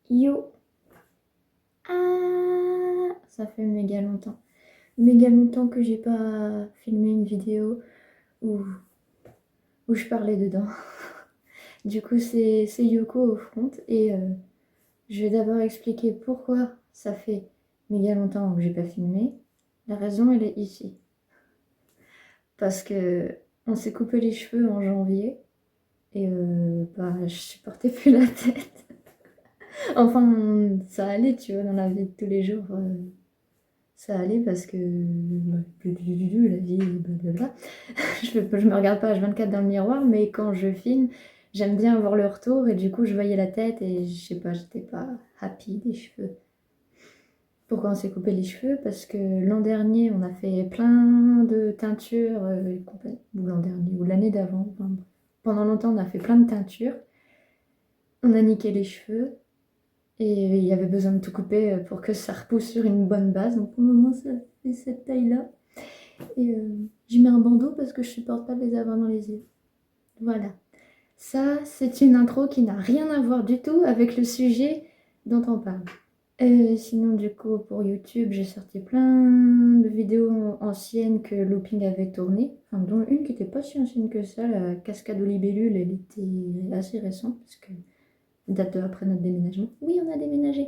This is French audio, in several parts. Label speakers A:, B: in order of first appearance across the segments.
A: Yo. Ah, ça fait méga longtemps que j'ai pas filmé une vidéo où, où je parlais dedans. Du coup, c'est Yoko au front et je vais d'abord expliquer pourquoi ça fait méga longtemps que j'ai pas filmé. La raison, elle est ici. Parce que on s'est coupé les cheveux en janvier et je supportais plus la tête. Enfin, ça allait, tu vois, dans la vie de tous les jours. Ça allait parce que la vie, blablabla. Je me regarde pas H24 dans le miroir, mais quand je filme, j'aime bien avoir le retour et du coup, je voyais la tête et je sais pas, j'étais pas happy des cheveux. Pourquoi on s'est coupé les cheveux? Parce que l'an dernier, on a fait plein de teintures, ou l'an dernier, ou l'année d'avant. Enfin, pendant longtemps, on a fait plein de teintures. On a niqué les cheveux. Et il y avait besoin de tout couper pour que ça repousse sur une bonne base. Donc pour le moment, ça fait cette taille-là. Et j'y mets un bandeau parce que je supporte pas de les avoir dans les yeux. Voilà. Ça, c'est une intro qui n'a rien à voir du tout avec le sujet dont on parle. Sinon, du coup, pour YouTube, j'ai sorti plein de vidéos anciennes que Looping avait tournées. Enfin, dont une qui n'était pas si ancienne que ça, la cascade aux libellules, elle était assez récente parce que date de après notre déménagement. Oui, on a déménagé.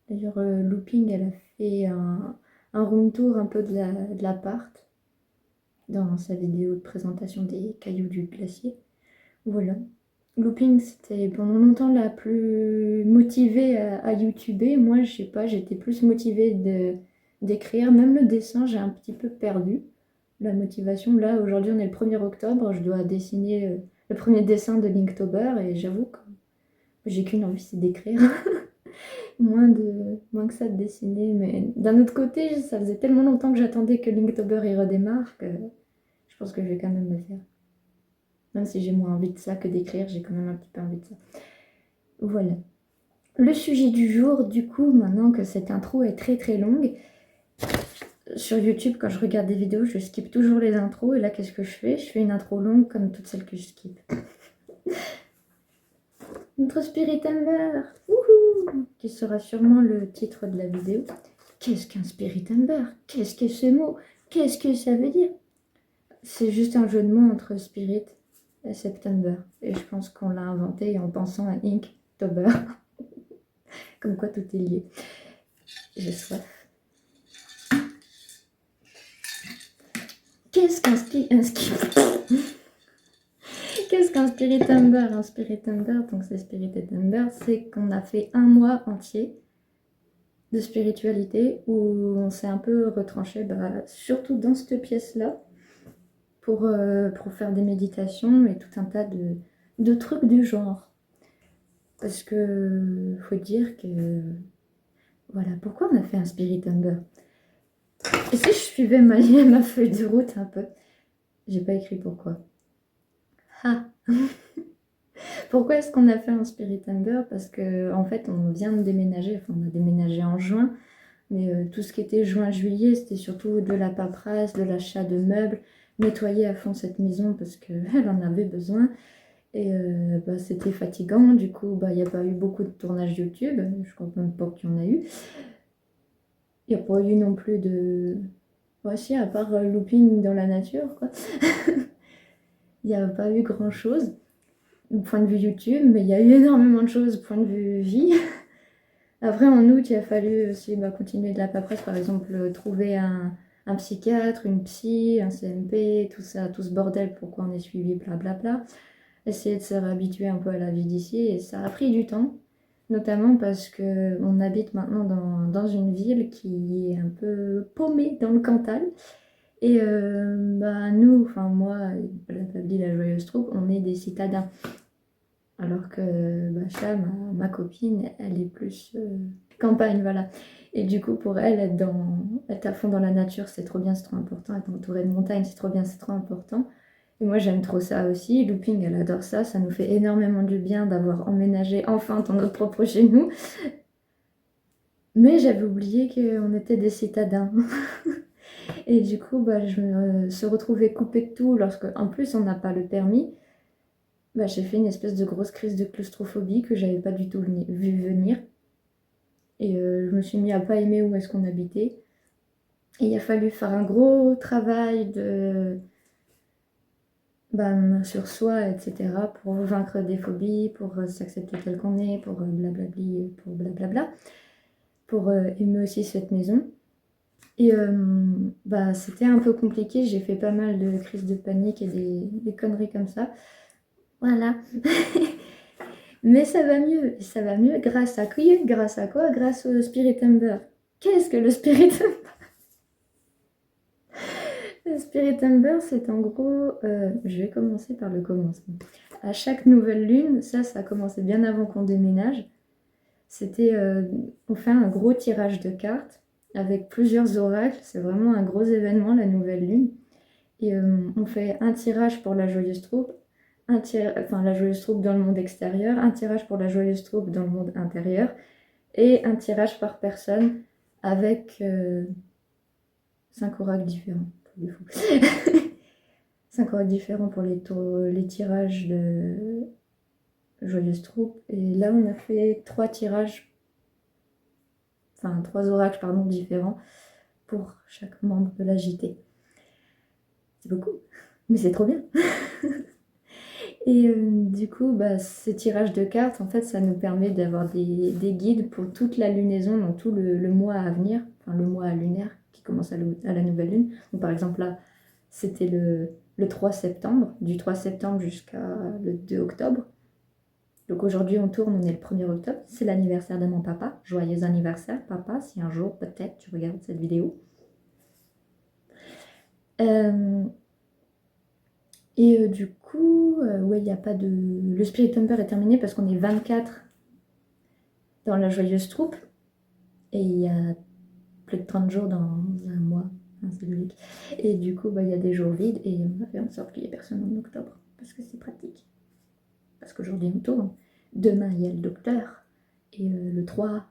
A: D'ailleurs, Looping, elle a fait un room tour un peu de l'appart dans sa vidéo de présentation des cailloux du glacier. Voilà. Looping, c'était pendant longtemps la plus motivée à YouTuber. Moi, je sais pas, j'étais plus motivée d'écrire. Même le dessin, j'ai un petit peu perdu la motivation. Là, aujourd'hui, on est le 1er octobre. Je dois dessiner le premier dessin de Linktober et j'avoue que j'ai qu'une envie, c'est d'écrire. Moins que ça de dessiner. Mais d'un autre côté, ça faisait tellement longtemps que j'attendais que Linktober y redémarre que je pense que je vais quand même le faire. Même si j'ai moins envie de ça que d'écrire, j'ai quand même un petit peu envie de ça. Voilà. Le sujet du jour, du coup, maintenant que cette intro est très très longue, sur YouTube, quand je regarde des vidéos, je skip toujours les intros. Et là, qu'est-ce que je fais? Je fais une intro longue comme toutes celles que je skip. Notre Spirit Ember, qui sera sûrement le titre de la vidéo. Qu'est-ce qu'un Spirit Ember? Qu'est-ce que ce mot? Qu'est-ce que ça veut dire? C'est juste un jeu de mots entre Spirit et September. Et je pense qu'on l'a inventé en pensant à Inktober. Comme quoi tout est lié. J'ai soif. Qu'est-ce qu'un Qu'est-ce qu'un Spirit Ember? Un Spirit Ember, donc c'est Spirit Ember, c'est qu'on a fait un mois entier de spiritualité où on s'est un peu retranché, surtout dans cette pièce-là, pour faire des méditations et tout un tas de trucs du genre. Parce que faut dire que voilà, pourquoi on a fait un Spirit Ember? Et si je suivais ma feuille de route un peu? J'ai pas écrit pourquoi. Ah. Pourquoi est-ce qu'on a fait un Spirit Ember? Parce que en fait on vient de déménager, enfin on a déménagé en juin, mais tout ce qui était juin-juillet, c'était surtout de la paperasse, de l'achat de meubles, nettoyer à fond cette maison parce qu'elle en avait besoin. Et c'était fatigant, du coup il n'y a pas eu beaucoup de tournage YouTube, je crois même pas qu'il y en a eu. Il n'y a pas eu non plus de... Voici, à part looping dans la nature, quoi. Il n'y a pas eu grand-chose, du point de vue YouTube, mais il y a eu énormément de choses, du point de vue vie. Après, en août, il a fallu aussi continuer de la paperasse, par exemple, trouver un psychiatre, une psy, un CMP, tout ça, tout ce bordel, pourquoi on est suivi, blablabla. Essayer de se réhabituer un peu à la vie d'ici, et ça a pris du temps, notamment parce qu'on habite maintenant dans une ville qui est un peu paumée dans le Cantal. Et nous, enfin moi, la Pabli, la joyeuse troupe, on est des citadins. Alors que Bacha, ma copine, elle est plus campagne, voilà. Et du coup, pour elle, être à fond dans la nature, c'est trop bien, c'est trop important. Être entourée de montagnes, c'est trop bien, c'est trop important. Et moi, j'aime trop ça aussi. Looping, elle adore ça. Ça nous fait énormément du bien d'avoir emménagé enfin dans notre propre chez nous. Mais j'avais oublié qu'on était des citadins. Et du coup, je me se retrouvais coupée de tout lorsque, en plus, on n'a pas le permis. bah, j'ai fait une espèce de grosse crise de claustrophobie que j'avais pas du tout vu venir. Et je me suis mis à pas aimer où est-ce qu'on habitait. Et il a fallu faire un gros travail sur soi, etc., pour vaincre des phobies, pour s'accepter tel qu'on est, pour blablabli, pour blablabla, pour aimer aussi cette maison. Et c'était un peu compliqué, j'ai fait pas mal de crises de panique et des conneries comme ça. Voilà. Mais ça va mieux, et ça va mieux grâce à qui? Grâce à quoi? Grâce au Spirit Ember. Qu'est-ce que le Spirit Ember? Le Spirit Ember, c'est en gros, je vais commencer par le commencement. À chaque nouvelle lune, ça a commencé bien avant qu'on déménage. On fait un gros tirage de cartes avec plusieurs oracles. C'est vraiment un gros événement, la nouvelle lune. Et on fait un tirage pour la joyeuse troupe, la joyeuse troupe dans le monde extérieur, un tirage pour la joyeuse troupe dans le monde intérieur, et un tirage par personne avec 5 oracles différents. 5 oracles différents pour les tirages de joyeuse troupe. Et là, on a fait 3 oracles différents pour chaque membre de la JT. C'est beaucoup, mais c'est trop bien. Et du coup, ces tirages de cartes, en fait, ça nous permet d'avoir des guides pour toute la lunaison, donc tout le mois à venir, enfin le mois lunaire qui commence à la nouvelle lune. Donc, par exemple, là, c'était le 3 septembre, du 3 septembre jusqu'à le 2 octobre. Donc aujourd'hui, on tourne, on est le 1er octobre. C'est l'anniversaire de mon papa. Joyeux anniversaire, papa, si un jour, peut-être, tu regardes cette vidéo. Du coup, il n'y a pas de... Le Spirit Temper est terminé parce qu'on est 24 dans la joyeuse troupe. Et il y a plus de 30 jours dans un mois. C'est logique. Et du coup, il y a des jours vides et on a fait en sorte qu'il n'y ait personne en octobre. Parce que c'est pratique. Parce qu'aujourd'hui, on tourne. Demain, il y a le docteur. Et le 3,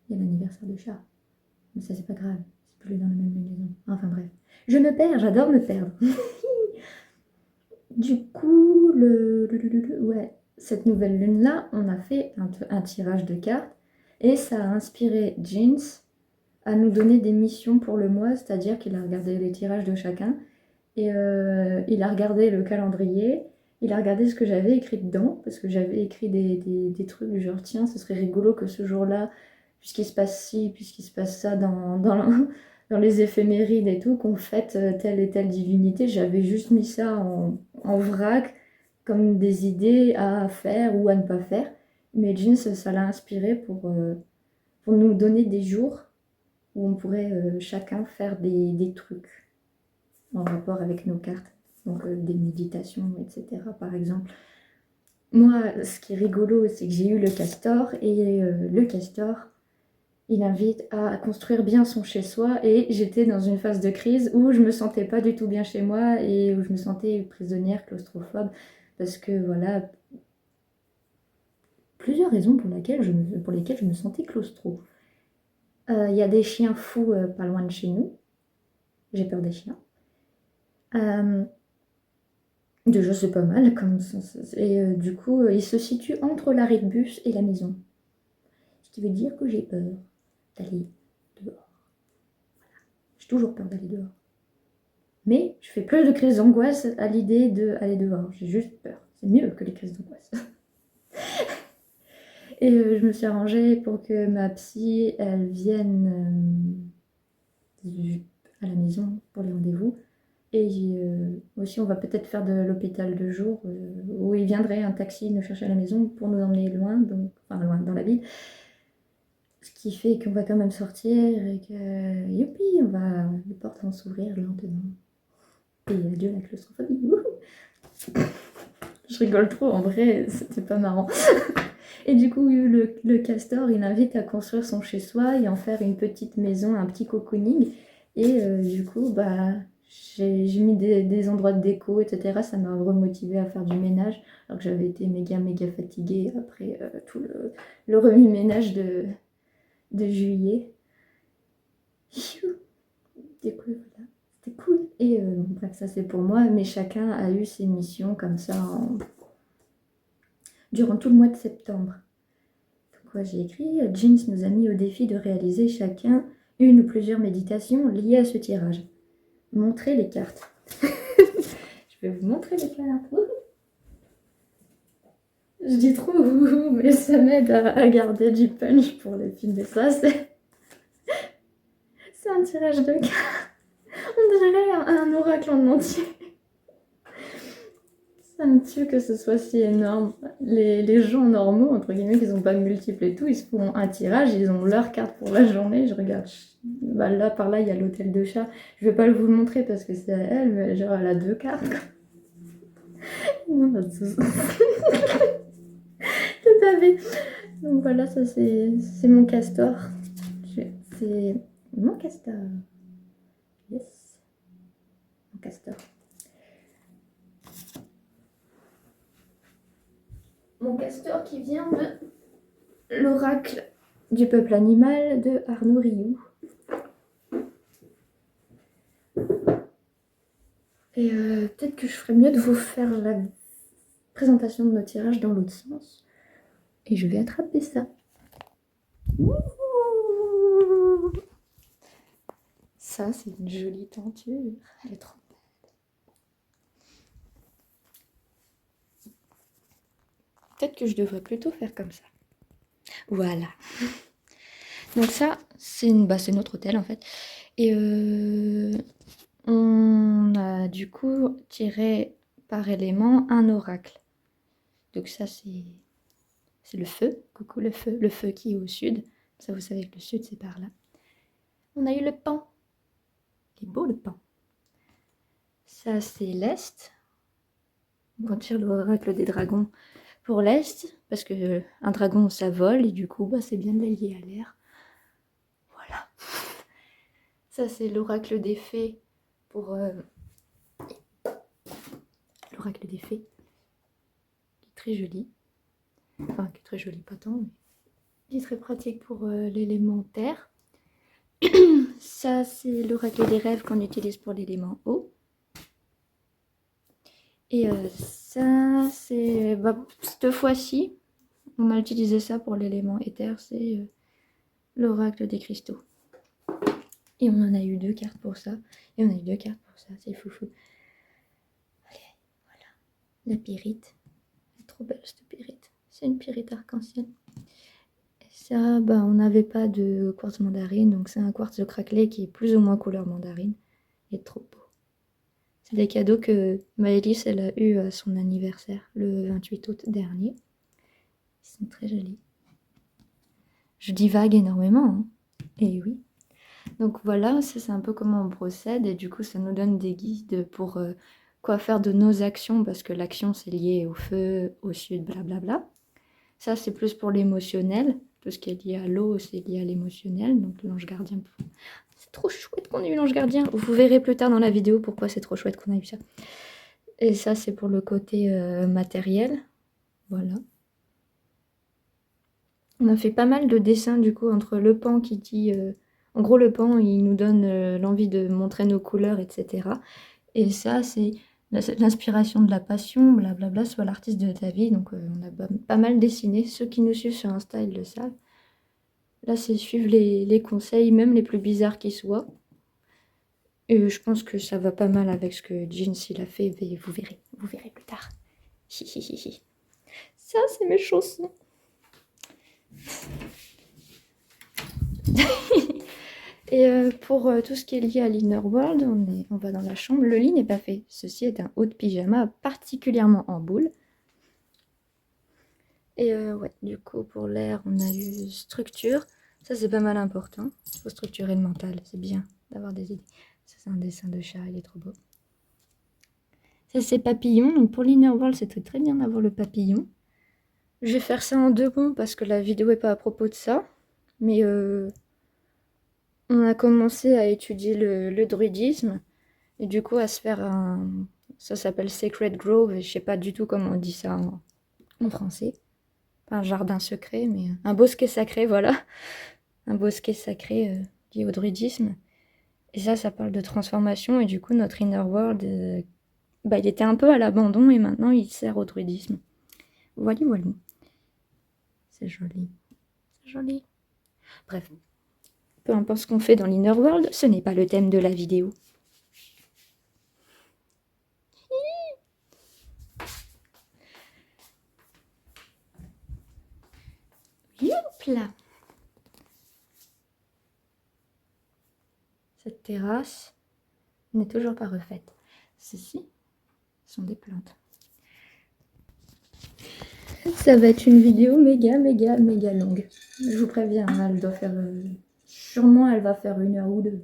A: il y a l'anniversaire de chat. Mais ça, c'est pas grave. C'est plus dans la même maison. Enfin bref. Je me perds, j'adore me perdre. Du coup, cette nouvelle lune-là, on a fait un tirage de cartes et ça a inspiré Jeans à nous donner des missions pour le mois, c'est-à-dire qu'il a regardé les tirages de chacun et il a regardé le calendrier, il a regardé ce que j'avais écrit dedans, parce que j'avais écrit des trucs du genre tiens, ce serait rigolo que ce jour-là, puisqu'il se passe ci, puisqu'il se passe ça dans les éphémérides et tout, qu'on fête telle et telle divinité. J'avais juste mis ça en vrac, comme des idées à faire ou à ne pas faire. Mais Jeans, ça l'a inspiré pour nous donner des jours où on pourrait chacun faire des trucs en rapport avec nos cartes. Donc des méditations, etc. par exemple. Moi, ce qui est rigolo, c'est que j'ai eu le castor, et le castor, il invite à construire bien son chez-soi, et j'étais dans une phase de crise où je me sentais pas du tout bien chez moi, et où je me sentais prisonnière, claustrophobe, parce que voilà, plusieurs raisons pour lesquelles je me sentais claustro. Il y a des chiens fous pas loin de chez nous, j'ai peur des chiens. Déjà, c'est pas mal comme ça. Et du coup, il se situe entre l'arrêt de bus et la maison. Ce qui veut dire que j'ai peur d'aller dehors. J'ai toujours peur d'aller dehors. Mais je fais plus de crises d'angoisse à l'idée d'aller dehors. J'ai juste peur. C'est mieux que les crises d'angoisse. Et je me suis arrangée pour que ma psy, elle vienne à la maison pour les rendez-vous. Et aussi, on va peut-être faire de l'hôpital de jour, où il viendrait un taxi nous chercher à la maison pour nous emmener loin, loin dans la ville. Ce qui fait qu'on va quand même sortir et que, youpi, les portes vont s'ouvrir lentement. Et adieu la claustrophobie. Je rigole trop, en vrai, c'était pas marrant. Et du coup, le castor, il invite à construire son chez-soi et en faire une petite maison, un petit cocooning. Et du coup, j'ai mis des endroits de déco, etc. Ça m'a remotivée à faire du ménage, alors que j'avais été méga fatiguée après tout le remis-ménage de juillet. C'était cool, voilà. C'était cool. Et bref, ça c'est pour moi, mais chacun a eu ses missions comme ça durant tout le mois de septembre. Donc, ouais, j'ai écrit Jeans nous a mis au défi de réaliser chacun une ou plusieurs méditations liées à ce tirage. Montrez les cartes. Je vais vous montrer les cartes. Je dis trop mais ça m'aide à garder du punch pour les films. Et ça, c'est un tirage de cartes. On dirait un oracle en entier. Ça me tue que ce soit si énorme. Les gens normaux, entre guillemets, qui sont pas multiples et tout, ils se font un tirage, ils ont leur carte pour la journée. Je regarde, bah là, par là, il y a l'hôtel de chat. Je vais pas vous le montrer parce que c'est à elle, mais genre, elle a 2 cartes. Non, bah, c'est pavé. Donc voilà, ça c'est mon castor. C'est mon castor. Yes. Mon castor. Mon castor qui vient de l'oracle du peuple animal de Arnaud Rioux. Et peut-être que je ferais mieux de vous faire la présentation de nos tirages dans l'autre sens. Et je vais attraper ça. Ça, c'est une jolie tenture. Elle est trop belle. Peut-être que je devrais plutôt faire comme ça. Voilà. Donc ça, c'est notre hôtel en fait. Et on a du coup tiré par élément un oracle. Donc ça, c'est le feu. Coucou le feu qui est au sud. Ça, vous savez que le sud, c'est par là. On a eu le pan. Il est beau le pan. Ça, c'est l'est. On tire l'oracle des dragons pour l'est, parce que un dragon, ça vole, et du coup, c'est bien de la lier à l'air. Voilà. Ça, c'est l'oracle des fées pour... l'oracle des fées, qui est très joli. Enfin, qui est très joli, pas tant, mais qui est très pratique pour l'élément terre. Ça, c'est l'oracle des rêves qu'on utilise pour l'élément eau. Et ça, c'est... cette fois-ci, on a utilisé ça pour l'élément éther, c'est l'oracle des cristaux. Et on en a eu 2 cartes pour ça. Et on a eu 2 cartes pour ça, c'est foufou. Allez, voilà. La pyrite. Elle est trop belle, cette pyrite. C'est une pyrite arc-en-ciel. Et ça, on n'avait pas de quartz mandarine, donc c'est un quartz craquelé qui est plus ou moins couleur mandarine. Il est trop beau. C'est des cadeaux que Maëlys, elle a eu à son anniversaire, le 28 août dernier. Ils sont très jolis. Je divague énormément, hein. Et oui. Donc voilà, ça c'est un peu comment on procède, et du coup ça nous donne des guides pour quoi faire de nos actions, parce que l'action c'est lié au feu, au sud, blablabla. Ça c'est plus pour l'émotionnel, tout ce qui est lié à l'eau c'est lié à l'émotionnel, donc l'ange gardien. C'est trop chouette qu'on ait eu l'ange gardien, vous verrez plus tard dans la vidéo pourquoi c'est trop chouette qu'on a eu ça. Et ça c'est pour le côté matériel, voilà. On a fait pas mal de dessins du coup entre le pan qui dit... en gros, le pan, il nous donne l'envie de montrer nos couleurs, etc. Et ça, c'est l'inspiration de la passion, blablabla, soit l'artiste de ta vie. Donc, on a pas mal dessiné. Ceux qui nous suivent sur Insta, ils le savent. Là, c'est suivre les conseils, même les plus bizarres qu'ils soient. Et je pense que ça va pas mal avec ce que Jeans il a fait. Et vous verrez plus tard. Ça, c'est mes chaussons. Et pour tout ce qui est lié à l'Inner World, on va dans la chambre. Le lit n'est pas fait. Ceci est un haut de pyjama particulièrement en boule. Et ouais, du coup, pour l'air, on a eu structure. Ça, c'est pas mal important. Il faut structurer le mental. C'est bien d'avoir des idées. Ça, c'est un dessin de chat. Il est trop beau. Ça, c'est papillon. Donc, pour l'Inner World, c'est très bien d'avoir le papillon. Je vais faire ça en 2 bons parce que la vidéo n'est pas à propos de ça. Mais... on a commencé à étudier le druidisme et du coup à se faire un... Ça s'appelle Sacred Grove et je sais pas du tout comment on dit ça en français. Pas un jardin secret, mais un bosquet sacré, voilà. Un bosquet sacré lié au druidisme. Et ça parle de transformation et du coup notre Inner World, il était un peu à l'abandon et maintenant il sert au druidisme. Voilà, voilà. C'est joli. C'est joli. Bref, peu importe ce qu'on fait dans l'Inner World, ce n'est pas le thème de la vidéo. Hop là. Cette terrasse n'est toujours pas refaite. Ceci sont des plantes. Ça va être une vidéo méga longue. Je vous préviens, hein, elle doit faire... sûrement, elle va faire 1 heure ou 2.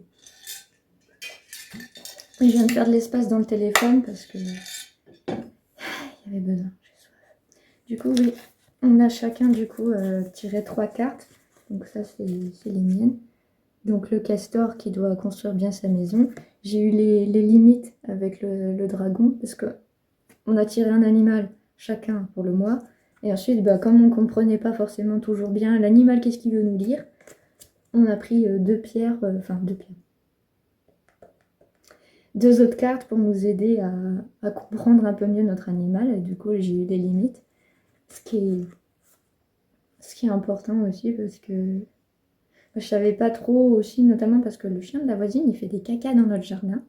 A: Et je viens de faire de l'espace dans le téléphone parce que... il y avait besoin, j'ai soif. Du coup, oui, on a chacun, du coup, tiré 3 cartes. Donc ça, c'est les miennes. Donc le castor qui doit construire bien sa maison. J'ai eu les limites avec le dragon parce que on a tiré un animal chacun pour le mois. Et ensuite, bah, comme on ne comprenait pas forcément toujours bien l'animal, qu'est-ce qu'il veut nous dire, on a pris 2 pierres, enfin 2 pierres. 2 autres cartes pour nous aider à comprendre un peu mieux notre animal. Et du coup, j'ai eu les limites. Ce qui est important aussi parce que je savais pas trop aussi, notamment parce que le chien de la voisine, il fait des cacas dans notre jardin.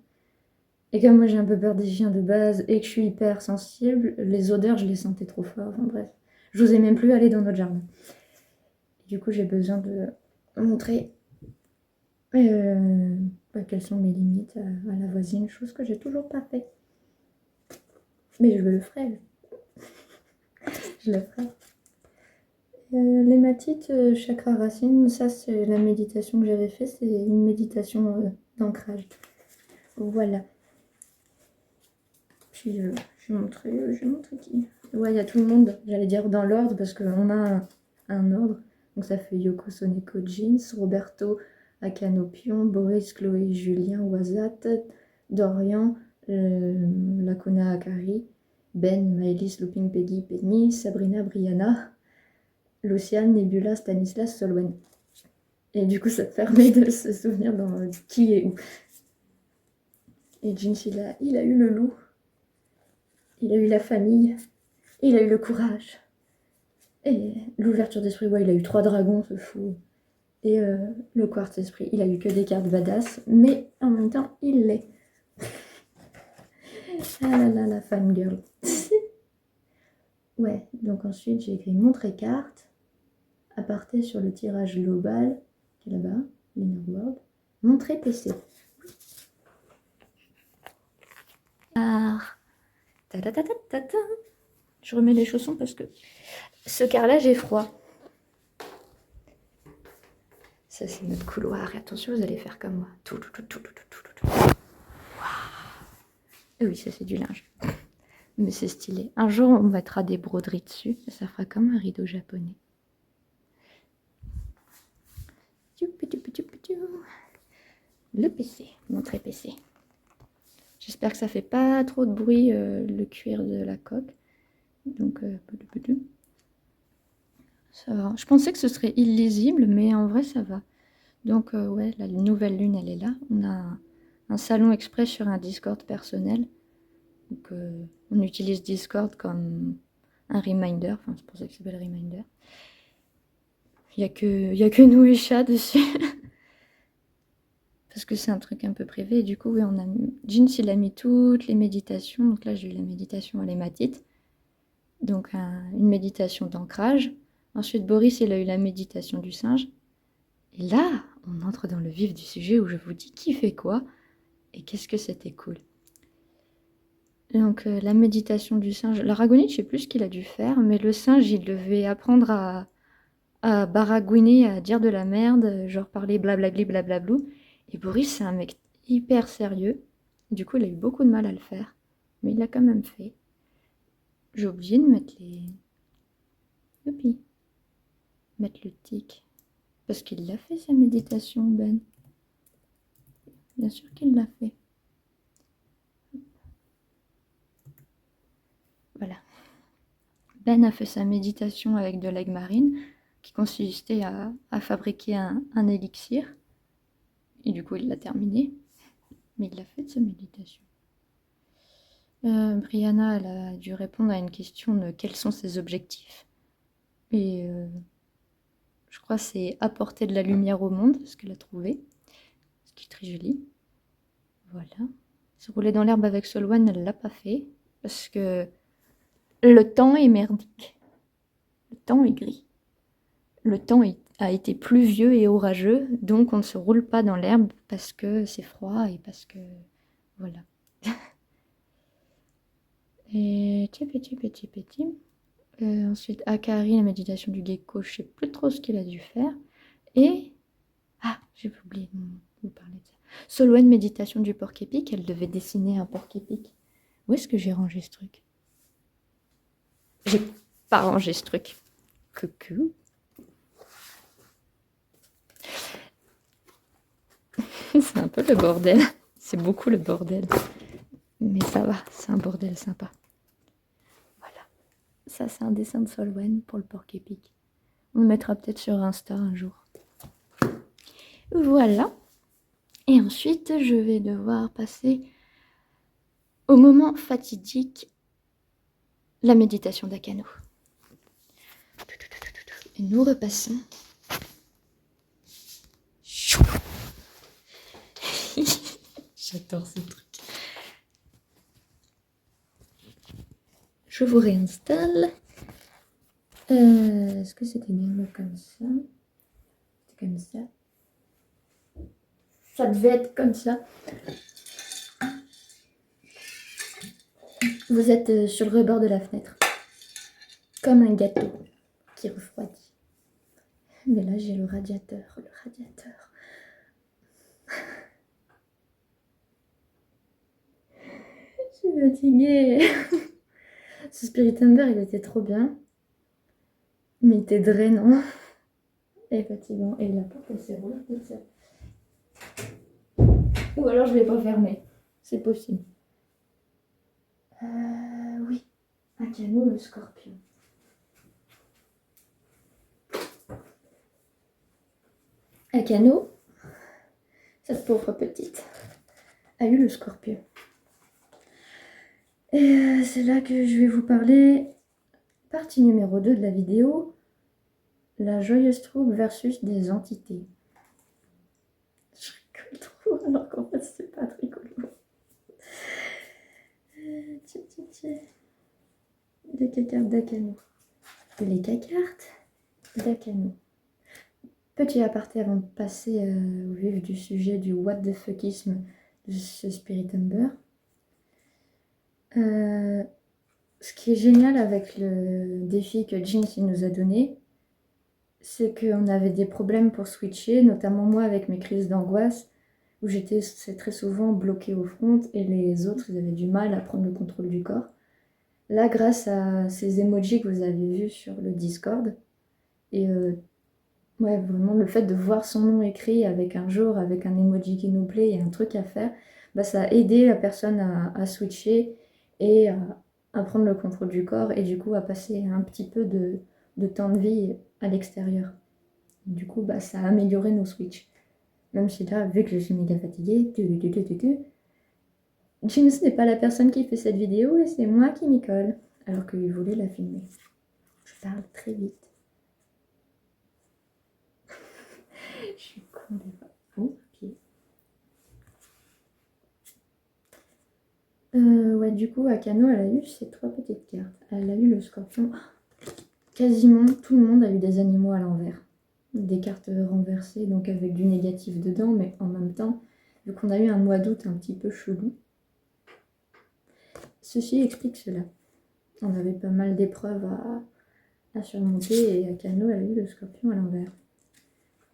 A: Et comme moi j'ai un peu peur des chiens de base et que je suis hyper sensible, les odeurs, je les sentais trop fort. Enfin bref, j'osais même plus aller dans notre jardin. Du coup, j'ai besoin de montrer quelles sont mes limites à la voisine, chose que j'ai toujours pas fait. Mais je le ferai. Je le ferai. L'hématite, chakra racine, ça c'est la méditation que j'avais fait, c'est une méditation d'ancrage. Voilà. Puis je vais montrer qui. Ouais, il y a tout le monde, j'allais dire dans l'ordre, parce qu'on a un ordre. Donc ça fait Yoko Soneko Jeans, Roberto Akanopion, Boris, Chloé, Julien, Wazat, Dorian, Lakona Akari, Ben, Maëlys, Looping, Peggy, Penny, Sabrina, Brianna, Luciane, Nebula, Stanislas, Solwen. Et du coup, ça permet de se souvenir dans qui est où. Et Jeans, il a eu le loup. Il a eu la famille. Il a eu le courage. Et l'ouverture d'esprit, ouais, il a eu 3 dragons, ce fou. Et le quartz esprit, il a eu que des cartes badass, mais en même temps, il l'est. Ah là là, la fangirl. Ouais, donc ensuite, j'ai écrit montrer carte, aparté sur le tirage global, qui est là-bas, l'Inner World, montrer PC. Ah, ta ta ta ta ta ta. Je remets les chaussons parce que ce carrelage est froid. Ça, c'est notre couloir. Et attention, vous allez faire comme moi. Tout. Et oui, ça, c'est du linge. Mais c'est stylé. Un jour, on mettra des broderies dessus. Et ça fera comme un rideau japonais. Le PC. Montrer PC. J'espère que ça fait pas trop de bruit, le cuir de la coque. Donc, ça va. Je pensais que ce serait illisible, mais en vrai, ça va. Donc, ouais, la nouvelle lune, elle est là. On a un salon exprès sur un Discord personnel. Donc, on utilise Discord comme un reminder. Enfin, c'est pour ça que ça s'appelle reminder. Il n'y a que nous et chat dessus. Parce que c'est un truc un peu privé. Et du coup, oui, Jeans, il a mis toutes les méditations. Donc là, j'ai eu la méditation à l'hématite. Donc, une méditation d'ancrage. Ensuite, Boris, il a eu la méditation du singe. Et là, on entre dans le vif du sujet où je vous dis qui fait quoi et qu'est-ce que c'était cool. Donc, la méditation du singe. L'aragonite, je sais plus ce qu'il a dû faire, mais le singe, il devait apprendre à baragouiner, à dire de la merde, genre parler blablabli blablablou. Et Boris, c'est un mec hyper sérieux. Du coup, il a eu beaucoup de mal à le faire, mais il l'a quand même fait. J'ai oublié de mettre les... Youpi. Mettre le tic. Parce qu'il l'a fait, sa méditation, Ben. Bien sûr qu'il l'a fait. Voilà. Ben a fait sa méditation avec de l'aigle marine, qui consistait à fabriquer un élixir. Et du coup, il l'a terminé. Mais il l'a fait de sa méditation. Brianna, elle a dû répondre à une question de quels sont ses objectifs. Et je crois que c'est apporter de la lumière au monde, ce qu'elle a trouvé. Ce qui est très joli. Voilà. Se rouler dans l'herbe avec Solwan, elle l'a pas fait. Parce que le temps est merdique. Le temps est gris. Le temps a été pluvieux et orageux, donc on ne se roule pas dans l'herbe parce que c'est froid et parce que... Voilà. Et petit. Ensuite, Akari, la méditation du gecko, je sais plus trop ce qu'il a dû faire. Et... Ah, j'ai oublié de vous parler de ça. Solwen, méditation du porc-épic, elle devait dessiner un porc-épic. Où est-ce que j'ai rangé ce truc? J'ai pas rangé ce truc. Coucou. C'est un peu le bordel. C'est beaucoup le bordel. Mais ça va, c'est un bordel sympa. Voilà. Ça, c'est un dessin de Solwen pour le porc-épic. On le mettra peut-être sur Insta un jour. Voilà. Et ensuite, je vais devoir passer au moment fatidique, la méditation d'Akano. Et nous repassons. J'adore ce truc. Je vous réinstalle. Est-ce que c'était bien comme ça? C'était comme ça. Ça devait être comme ça. Vous êtes sur le rebord de la fenêtre. Comme un gâteau qui refroidit. Mais là, j'ai le radiateur. Je suis fatiguée. Ce Spirit Ember, il était trop bien. Mais il était drainant. Et fatigant. Et la porte, elle s'est roulée toute seule. Ou alors, je ne l'ai pas fermée. C'est possible. Oui. Akano, le scorpion. Akano, cette pauvre petite, a eu le scorpion. Et c'est là que je vais vous parler, partie numéro 2 de la vidéo, la joyeuse troupe versus des entités. Je rigole trop alors qu'en fait c'est pas très rigolo. Les cacartes d'Akano. Les cacartes d'Akano. Petit aparté avant de passer au vif du sujet du what the fuckisme de ce Spirit Ember. Ce qui est génial avec le défi que Jeans nous a donné, c'est qu'on avait des problèmes pour switcher, notamment moi avec mes crises d'angoisse, où j'étais très souvent bloquée au front et les autres ils avaient du mal à prendre le contrôle du corps. Là, grâce à ces emojis que vous avez vus sur le Discord, et ouais, vraiment le fait de voir son nom écrit avec un jour, avec un emoji qui nous plaît et un truc à faire, bah, ça a aidé la personne à switcher et à prendre le contrôle du corps et du coup à passer un petit peu de temps de vie à l'extérieur. Du coup, bah, ça a amélioré nos switches. Même si là, vu que je suis méga fatiguée, James n'est pas la personne qui fait cette vidéo et c'est moi qui m'y colle, alors qu'il voulait la filmer. Je parle très vite. Je suis con des fois. Oh, pied. Ouais, du coup, Akano, elle a eu ces 3 petites cartes. Elle a eu le scorpion. Quasiment tout le monde a eu des animaux à l'envers. Des cartes renversées, donc avec du négatif dedans, mais en même temps, vu qu'on a eu un mois d'août un petit peu chelou, ceci explique cela. On avait pas mal d'épreuves à surmonter et Akano, elle a eu le scorpion à l'envers.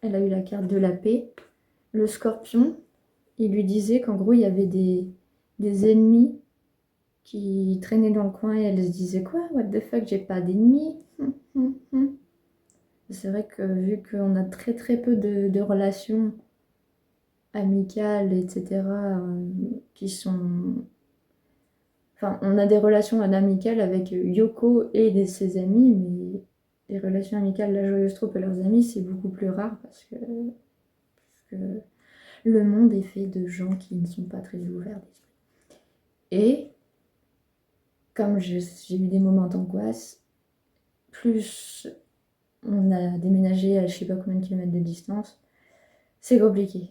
A: Elle a eu la carte de la paix. Le scorpion, il lui disait qu'en gros, il y avait des ennemis qui traînaient dans le coin et elle se disait quoi? What the fuck, j'ai pas d'ennemis. C'est vrai que vu qu'on a très peu de relations amicales, etc., qui sont... Enfin, on a des relations amicales avec Yoko et ses amis, mais les relations amicales de la Joyeuse Troupe et leurs amis, c'est beaucoup plus rare parce que le monde est fait de gens qui ne sont pas très ouverts d'esprit. Et comme j'ai eu des moments d'angoisse, plus on a déménagé à je sais pas combien de kilomètres de distance, c'est compliqué.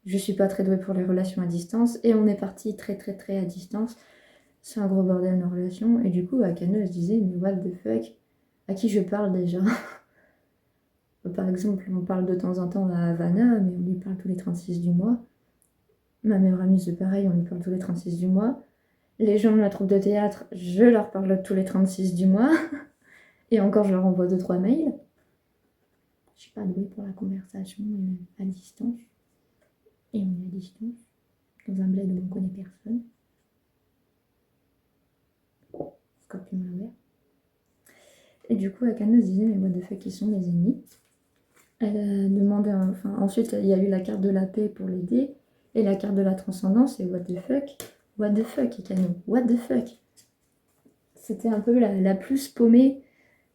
A: Je suis pas très douée pour les relations à distance et on est parti très très très à distance. C'est un gros bordel nos relations. Et du coup, Akano se disait, mais what the fuck, à qui je parle déjà? Par exemple, on parle de temps en temps à Havana, mais on lui parle tous les 36 du mois. Ma meilleure amie, c'est pareil, on lui parle tous les 36 du mois. Les gens de la troupe de théâtre, je leur parle tous les 36 du mois. Et encore, je leur envoie 2-3 mails. Je suis pas douée pour la conversation à distance. Et on est à distance, dans un bled où on connaît personne. Scorpion à l'envers. Et du coup, Akano se disait, mais what the fuck, qui sont mes ennemis? Elle a demandé, ensuite, il y a eu la carte de la paix pour l'aider, et la carte de la transcendance, et what the fuck, Akano, what the fuck. C'était un peu la plus paumée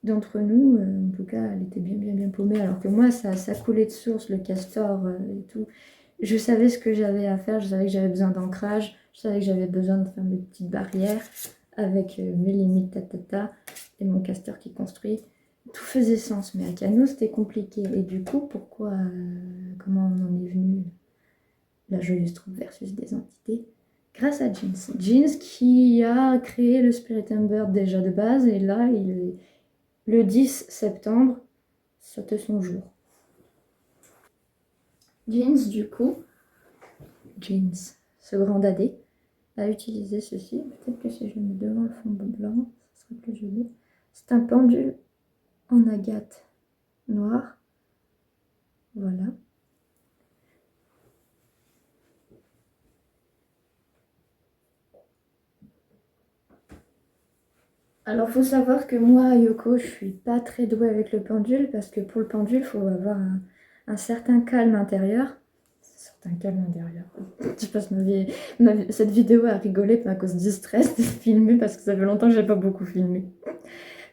A: d'entre nous, en tout cas, elle était bien paumée, alors que moi, ça coulait de source, le castor et tout. Je savais ce que j'avais à faire, je savais que j'avais besoin d'ancrage, je savais que j'avais besoin de faire mes petites barrières avec mes limites, et mon castor qui construit. Tout faisait sens, mais à Akano, c'était compliqué. Et du coup, comment on en est venu, la joyeuse troupe versus des entités? Grâce à Jeans. Jeans qui a créé le Spirit Ember déjà de base, et là, le 10 septembre, c'était son jour. Jeans, du coup, ce grand dadé, a utilisé ceci. Peut-être que si je le mets devant le fond blanc, ça serait plus joli. C'est un pendule en agate noire. Voilà. Alors, faut savoir que moi, Yoko, je suis pas très douée avec le pendule parce que pour le pendule, il faut avoir un certain calme intérieur. Un certain calme intérieur. Je passe cette vidéo à rigoler à cause du stress de filmer parce que ça fait longtemps que j'ai pas beaucoup filmé.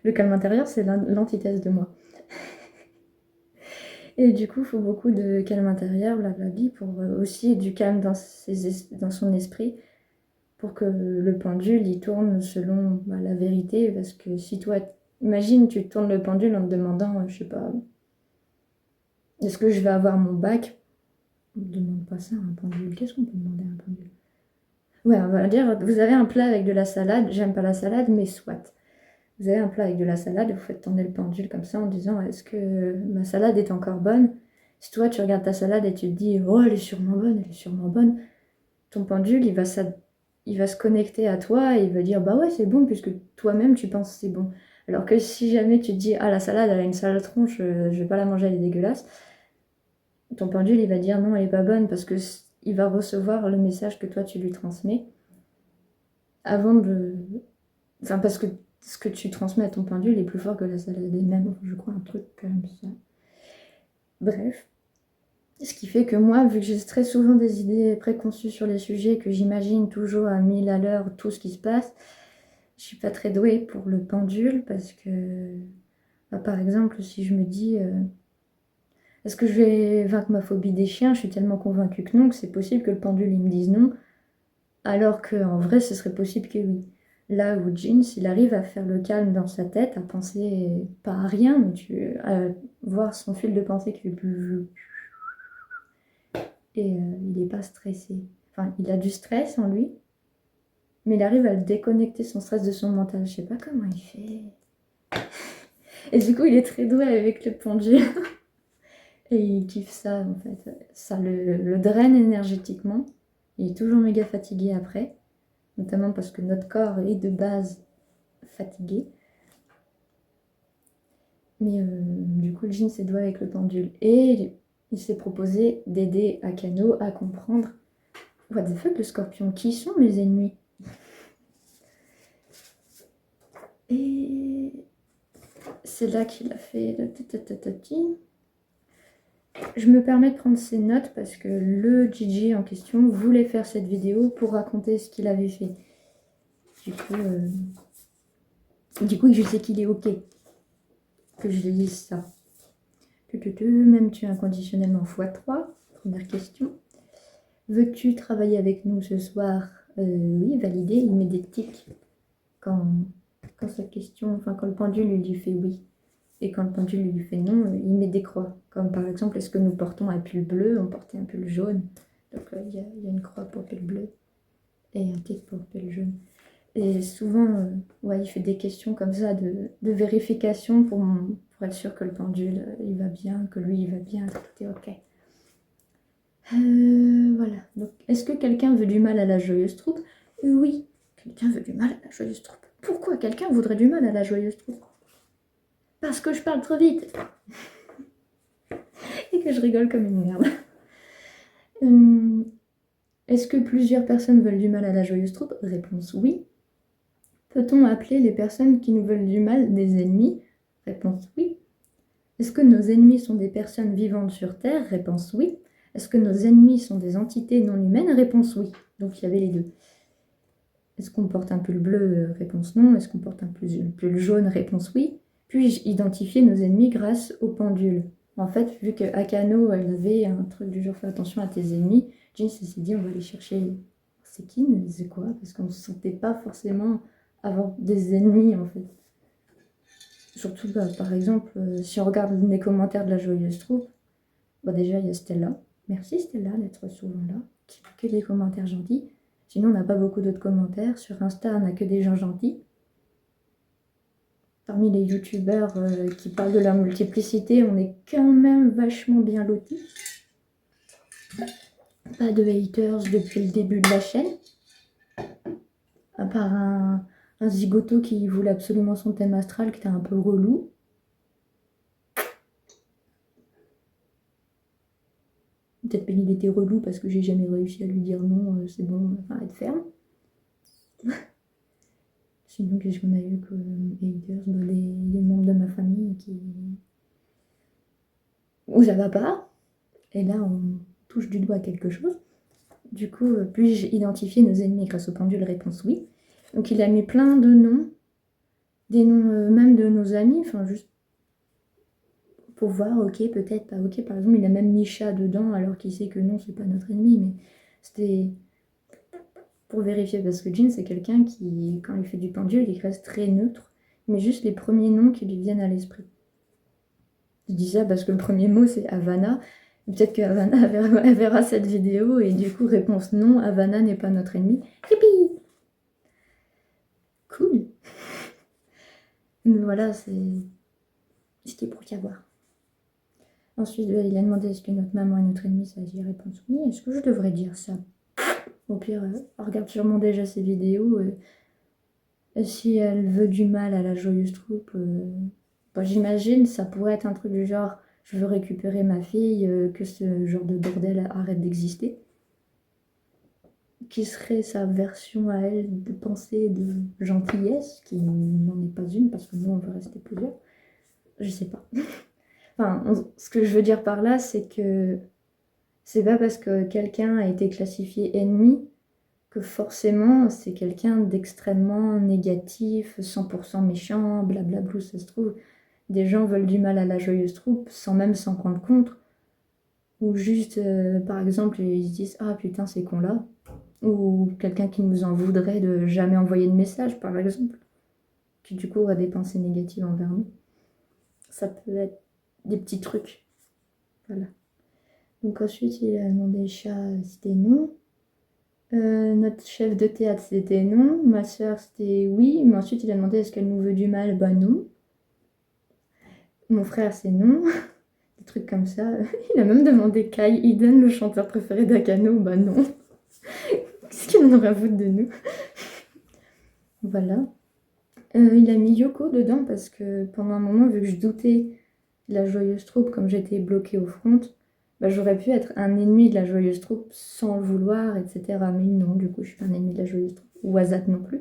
A: Le calme intérieur, c'est l'antithèse de moi. Et du coup, il faut beaucoup de calme intérieur, blablabli, pour aussi du calme dans son esprit, pour que le pendule il tourne selon la vérité. Parce que si toi, imagine, tu tournes le pendule en te demandant, je sais pas, est-ce que je vais avoir mon bac? On ne demande pas ça à un pendule. Qu'est-ce qu'on peut demander à un pendule? Ouais, on va dire, vous avez un plat avec de la salade, j'aime pas la salade, mais soit. Vous avez un plat avec de la salade, vous faites tourner le pendule comme ça en disant, est-ce que ma salade est encore bonne? Si toi, tu regardes ta salade et tu te dis, oh, elle est sûrement bonne, ton pendule, il va se connecter à toi et il va dire, bah ouais, c'est bon, puisque toi-même, tu penses que c'est bon. Alors que si jamais tu te dis, ah, la salade, elle a une sale tronche, je vais pas la manger, elle est dégueulasse, ton pendule, il va dire, non, elle est pas bonne, parce que il va recevoir le message que toi, tu lui transmets avant de... Enfin, parce que ce que tu transmets à ton pendule est plus fort que la salade elle-même, je crois, un truc comme ça. Bref. Ce qui fait que moi, vu que j'ai très souvent des idées préconçues sur les sujets, que j'imagine toujours à 1000 à l'heure tout ce qui se passe, je suis pas très douée pour le pendule parce que, par exemple, si je me dis est-ce que je vais vaincre ma phobie des chiens, je suis tellement convaincue que non, que c'est possible que le pendule il me dise non, alors qu'en vrai ce serait possible que oui. Là où Jeans, il arrive à faire le calme dans sa tête, à penser pas à rien, mais à voir son fil de pensée qui fait et il n'est pas stressé. Enfin, il a du stress en lui, mais il arrive à le déconnecter son stress de son mental. Je sais pas comment il fait. Et du coup, il est très doué avec le pendule. Et il kiffe ça, en fait. Ça le draine énergétiquement. Il est toujours méga fatigué après, notamment parce que notre corps est de base fatigué. Mais du coup, le jean s'est doué avec le pendule. Et il s'est proposé d'aider Akano à comprendre what the fuck, le scorpion, qui sont mes ennemis? Et c'est là qu'il a fait le tatatati. Je me permets de prendre ces notes parce que le Gigi en question voulait faire cette vidéo pour raconter ce qu'il avait fait. Du coup, je sais qu'il est ok que je lise ça. M'aimes-tu inconditionnellement x3? Première question. Veux-tu travailler avec nous ce soir? Oui, validé, il met des tics. quand, quand sa question, enfin quand le pendule lui fait oui et quand le pendule lui fait non, il met des croix. Comme par exemple, est-ce que nous portons un pull bleu, on portait un pull jaune. Donc là, il y a une croix pour pull bleu et un tic pour pull jaune. Et souvent, ouais, il fait des questions comme ça de vérification pour être sûr que le pendule, il va bien, que lui, il va bien, que tout est OK. Voilà. Donc, est-ce que quelqu'un veut du mal à la joyeuse troupe? Oui, quelqu'un veut du mal à la joyeuse troupe. Pourquoi quelqu'un voudrait du mal à la joyeuse troupe? Parce que je parle trop vite et que je rigole comme une merde. Est-ce que plusieurs personnes veulent du mal à la joyeuse troupe? Réponse oui. Peut-on appeler les personnes qui nous veulent du mal des ennemis? Réponse oui. Est-ce que nos ennemis sont des personnes vivantes sur Terre? Réponse oui. Est-ce que nos ennemis sont des entités non humaines? Réponse oui. Donc il y avait les deux. Est-ce qu'on porte un pull bleu? Réponse non. Est-ce qu'on porte un pull jaune? Réponse oui. Puis-je identifier nos ennemis grâce au pendule? En fait, vu que Akano, elle avait un truc du genre fais attention à tes ennemis, Jin s'est dit on va aller chercher c'est qui, c'est quoi? Parce qu'on ne se sentait pas forcément avoir des ennemis en fait. Surtout, par exemple, si on regarde les commentaires de la Joyeuse Troupe, déjà, il y a Stella. Merci Stella d'être souvent là, qui fait que des commentaires gentils. Sinon, on n'a pas beaucoup d'autres commentaires. Sur Insta, on n'a que des gens gentils. Parmi les youtubeurs qui parlent de la multiplicité, on est quand même vachement bien lotis. Pas de haters depuis le début de la chaîne. À part un zigoto qui voulait absolument son thème astral, qui était un peu relou. Peut-être qu'il était relou parce que j'ai jamais réussi à lui dire non, c'est bon, arrête ferme. Sinon, qu'est-ce qu'on a eu comme haters? Les membres de ma famille où ça va pas. Et là, on touche du doigt quelque chose. Du coup, puis-je identifier nos ennemis grâce au pendule? Réponse oui. Donc il a mis plein de noms, des noms même de nos amis, enfin juste pour voir, ok, peut-être pas ok. Par exemple, il a même mis chat dedans alors qu'il sait que non, c'est pas notre ennemi, mais c'était pour vérifier parce que Jin c'est quelqu'un qui, quand il fait du pendule, il reste très neutre, mais juste les premiers noms qui lui viennent à l'esprit. Je dis ça parce que le premier mot c'est Havana. Peut-être que Havana elle verra cette vidéo et du coup, réponse non, Havana n'est pas notre ennemi. Hippie! Cool! Mais voilà, c'était pour savoir. Ensuite, il a demandé est-ce que notre maman est notre ennemie, ça j'ai réponse oui. Est-ce que je devrais dire ça? Au pire, regarde sûrement déjà ces vidéos. Si elle veut du mal à la joyeuse troupe, j'imagine ça pourrait être un truc du genre je veux récupérer ma fille, que ce genre de bordel arrête d'exister. Qui serait sa version à elle de pensée de gentillesse, qui n'en est pas une parce que nous on veut rester plusieurs. Je sais pas. Enfin, ce que je veux dire par là, c'est que c'est pas parce que quelqu'un a été classifié ennemi que forcément c'est quelqu'un d'extrêmement négatif, 100% méchant, blablabla, ça se trouve. Des gens veulent du mal à la joyeuse troupe sans même s'en rendre compte. Ou juste, par exemple, ils se disent ah putain, ces cons-là. Ou quelqu'un qui nous en voudrait de jamais envoyer de message, par exemple. Qui du coup a des pensées négatives envers nous. Ça peut être des petits trucs. Voilà. Donc ensuite, il a demandé chat, c'était non. Notre chef de théâtre, c'était non. Ma soeur, c'était oui. Mais ensuite, il a demandé est-ce qu'elle nous veut du mal? Bah non. Mon frère, c'est non. Des trucs comme ça. Il a même demandé Kai Eden, le chanteur préféré d'Akano. Bah non. Qu'est-ce qu'il en aurait à foutre de nous? Voilà. Il a mis Yoko dedans parce que pendant un moment, vu que je doutais de la joyeuse troupe, comme j'étais bloquée au front, j'aurais pu être un ennemi de la joyeuse troupe sans le vouloir, etc. Mais non, du coup, je suis un ennemi de la joyeuse troupe. Ou Azat non plus.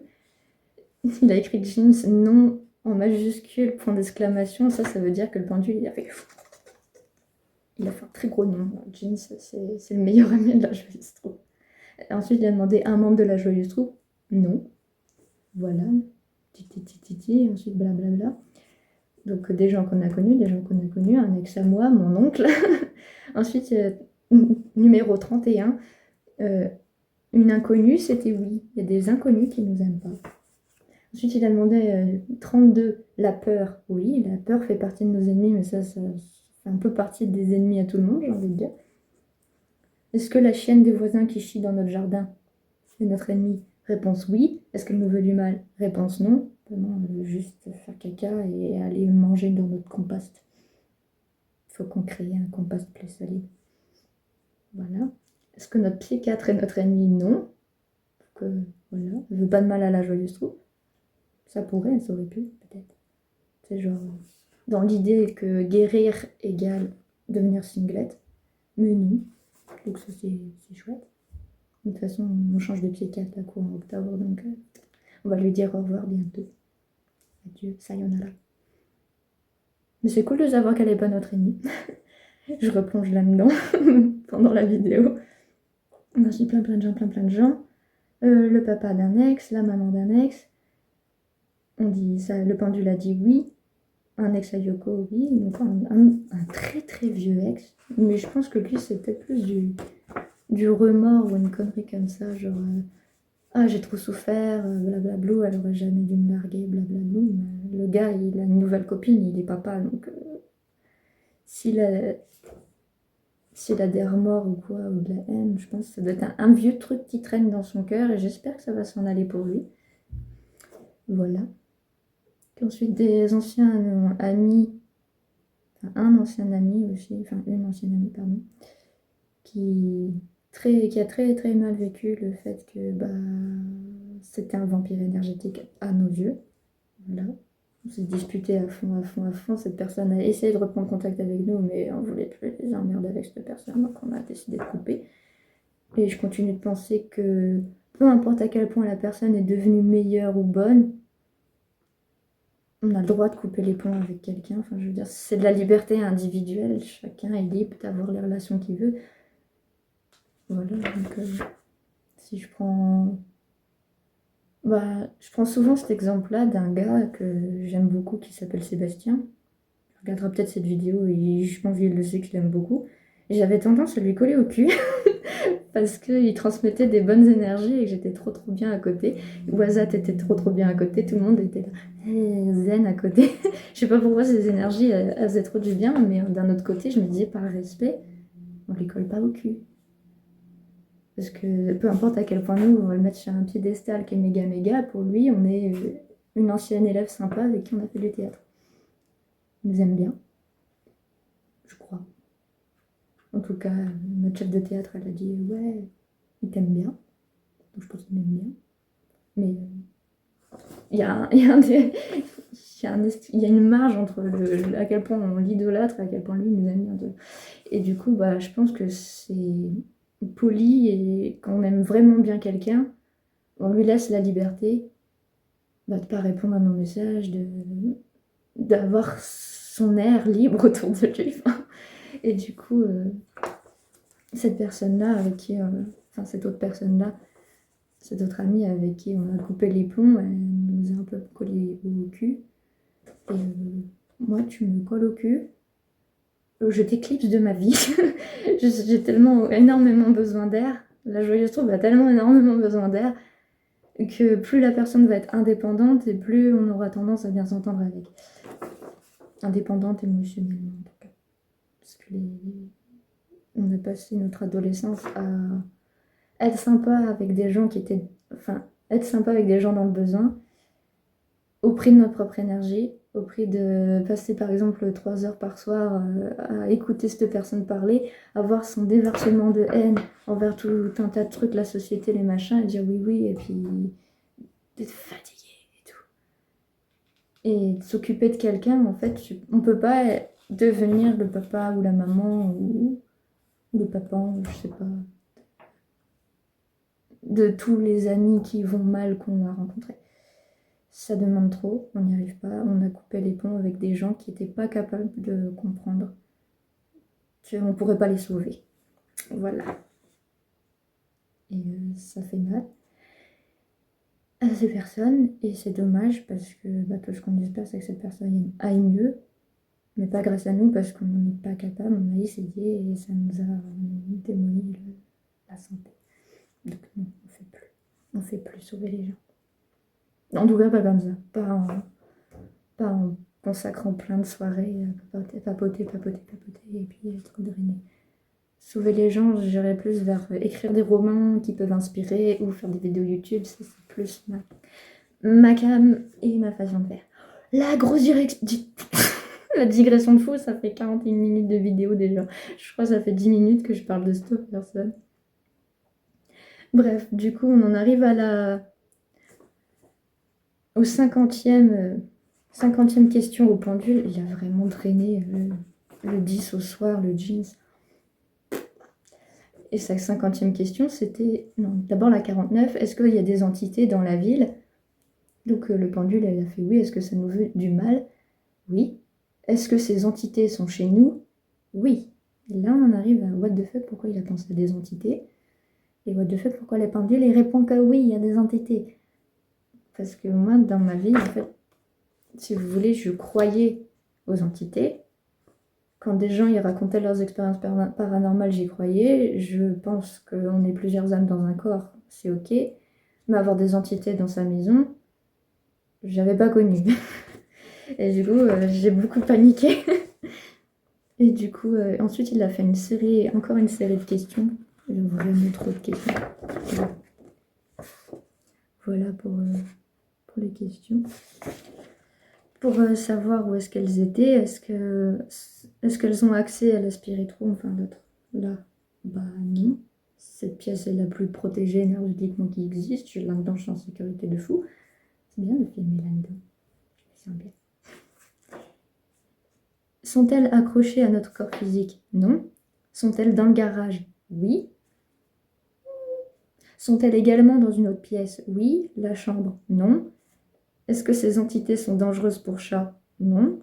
A: Il a écrit Jeans non en majuscule, point d'exclamation. Ça veut dire que le pendule, il a fait un très gros nom. Jeans, c'est le meilleur ami de la joyeuse troupe. Ensuite, il a demandé un membre de la joyeuse troupe. Non. Voilà. Titi, ensuite blablabla. Donc des gens qu'on a connus, un ex à moi, mon oncle. Ensuite, numéro 31, une inconnue, c'était oui. Il y a des inconnus qui nous aiment pas. Ensuite, il a demandé 32, la peur. Oui, la peur fait partie de nos ennemis, mais ça fait un peu partie des ennemis à tout le monde, j'ai envie de dire. Est-ce que la chienne des voisins qui chie dans notre jardin est notre ennemi? Réponse oui. Est-ce qu'elle nous veut du mal? Réponse non. Non, elle veut juste faire caca et aller manger dans notre compost. Il faut qu'on crée un compost plus solide. Voilà. Est-ce que notre psychiatre est notre ennemi? Non. Voilà. Elle ne veut pas de mal à la joyeuse troupe. Ça pourrait, ça aurait pu, peut-être. C'est genre dans l'idée que guérir égale devenir singlette. Mais non. Donc ça, c'est chouette. De toute façon, on change de psychiatre à courant octobre, donc on va lui dire au revoir bientôt. Adieu, sayonara. Mais c'est cool de savoir qu'elle n'est pas notre ennemie. Je replonge là-dedans pendant la vidéo. Merci plein de gens, plein de gens. Le papa d'un ex, la maman d'un ex. On dit ça, le pendule a dit oui. Un ex à Yoko, oui. Donc un très très vieux ex. Mais je pense que lui, c'est peut-être plus du remords ou une connerie comme ça, genre ah, j'ai trop souffert, blablablou, elle aurait jamais dû me larguer, blablablou. Mais le gars, il a une nouvelle copine, il est papa, donc s'il a, s'il a des remords ou quoi, ou de la haine, je pense que ça doit être un vieux truc qui traîne dans son cœur et j'espère que ça va s'en aller pour lui. Voilà. Ensuite, des anciens amis, enfin un ancien ami aussi, enfin une ancienne amie, pardon, qui a très très mal vécu le fait que c'était un vampire énergétique à nos yeux. Voilà. On s'est disputé à fond, à fond, à fond. Cette personne a essayé de reprendre contact avec nous, mais on voulait plus les emmerder avec cette personne, donc on a décidé de couper. Et je continue de penser que peu importe à quel point la personne est devenue meilleure ou bonne, on a le droit de couper les ponts avec quelqu'un. Enfin, je veux dire, c'est de la liberté individuelle. Chacun est libre d'avoir les relations qu'il veut. Voilà, donc si je prends... je prends souvent cet exemple-là d'un gars que j'aime beaucoup qui s'appelle Sébastien. Il regardera peut-être cette vidéo et je pense qu'il le sait que je l'aime beaucoup. Et j'avais tendance à lui coller au cul parce qu'il transmettait des bonnes énergies et que j'étais trop trop bien à côté. Wazat était trop trop bien à côté, tout le monde était là, zen à côté. Je sais pas pourquoi ces énergies elles faisaient trop du bien, mais d'un autre côté, je me disais par respect, on lui colle pas au cul. Parce que peu importe à quel point nous, on va le mettre sur un piédestal qui est méga méga, pour lui, on est une ancienne élève sympa avec qui on a fait du théâtre. Il nous aime bien, je crois. En tout cas, notre chef de théâtre, elle a dit ouais, il t'aime bien. Donc je pense qu'il m'aime bien. Mais il y a un, il y a un- il y a une marge entre à quel point on l'idolâtre et à quel point lui nous aime bien. Et du coup, je pense que c'est poli et quand on aime vraiment bien quelqu'un, on lui laisse la liberté de ne pas répondre à nos messages, d'avoir son air libre autour de lui. Et du coup, cette personne-là avec qui, enfin cette autre personne-là, cette autre amie avec qui on a coupé les plombs, elle nous a un peu collé au cul. Et moi, tu me colles au cul, je t'éclipse de ma vie. J'ai tellement énormément besoin d'air. La joyeuse troupe a tellement énormément besoin d'air que plus la personne va être indépendante et plus on aura tendance à bien s'entendre avec. Indépendante émotionnellement en tout cas. Parce que on a passé notre adolescence à être sympa avec des gens qui étaient... Enfin, être sympa avec des gens dans le besoin, au prix de notre propre énergie, au prix de passer par exemple 3 heures par soir à écouter cette personne parler, avoir son déversement de haine envers tout un tas de trucs, la société, les machins, et dire oui, oui, et puis d'être fatigué et tout. Et de s'occuper de quelqu'un, en fait, on peut pas devenir le papa ou la maman ou le papa, je sais pas, de tous les amis qui vont mal qu'on a rencontrés. Ça demande trop, on n'y arrive pas. On a coupé les ponts avec des gens qui n'étaient pas capables de comprendre qu'on ne pourrait pas les sauver. Voilà. Et ça fait mal à ces personnes. Et c'est dommage parce que tout ce qu'on espère, c'est que cette personne aille mieux. Mais pas grâce à nous parce qu'on n'en est pas capable. On a essayé et ça nous a démoli la santé. Donc non, on ne fait plus. On ne fait plus sauver les gens. En tout cas, pas comme ça. Pas en consacrant plein de soirées à papoter, et puis être drainé. Sauver les gens, j'irais plus vers écrire des romans qui peuvent inspirer ou faire des vidéos YouTube, ça, c'est plus ma cam et ma façon de faire. La grosse la digression de fou, ça fait 41 minutes de vidéo déjà. Je crois que ça fait 10 minutes que je parle de stop personne. Bref, du coup, on en arrive au 50e question au pendule. Il a vraiment drainé le 10 au soir, le jeans. Et sa 50e question, c'était... Non, d'abord la 49. Est-ce qu'il y a des entités dans la ville? Donc le pendule, elle a fait oui. Est-ce que ça nous veut du mal? Oui. Est-ce que ces entités sont chez nous? Oui. Et là, on en arrive à what the fuck, pourquoi il a pensé à des entités? Et what the fuck, pourquoi les pendules, il répond que oui, il y a des entités. Parce que moi, dans ma vie, en fait, si vous voulez, je croyais aux entités. Quand des gens y racontaient leurs expériences paranormales, j'y croyais. Je pense qu'on est plusieurs âmes dans un corps, c'est ok. Mais avoir des entités dans sa maison, j'avais pas connu. Et du coup, j'ai beaucoup paniqué. Et du coup, ensuite, il a fait encore une série de questions. Il a vraiment trop de questions. Voilà pour les questions. Pour savoir où est-ce qu'elles étaient, est-ce qu'elles ont accès à la Spirit Room, enfin l'autre là? Bah non. Cette pièce est la plus protégée énergétiquement qui existe. Je suis là-dedans, je suis en sécurité de fou. C'est bien de filmer là-dedans. C'est bien. Sont-elles accrochées à notre corps physique? Non. Sont-elles dans le garage? Oui. Sont-elles également dans une autre pièce? Oui. La chambre? Non. Est-ce que ces entités sont dangereuses pour chat? Non.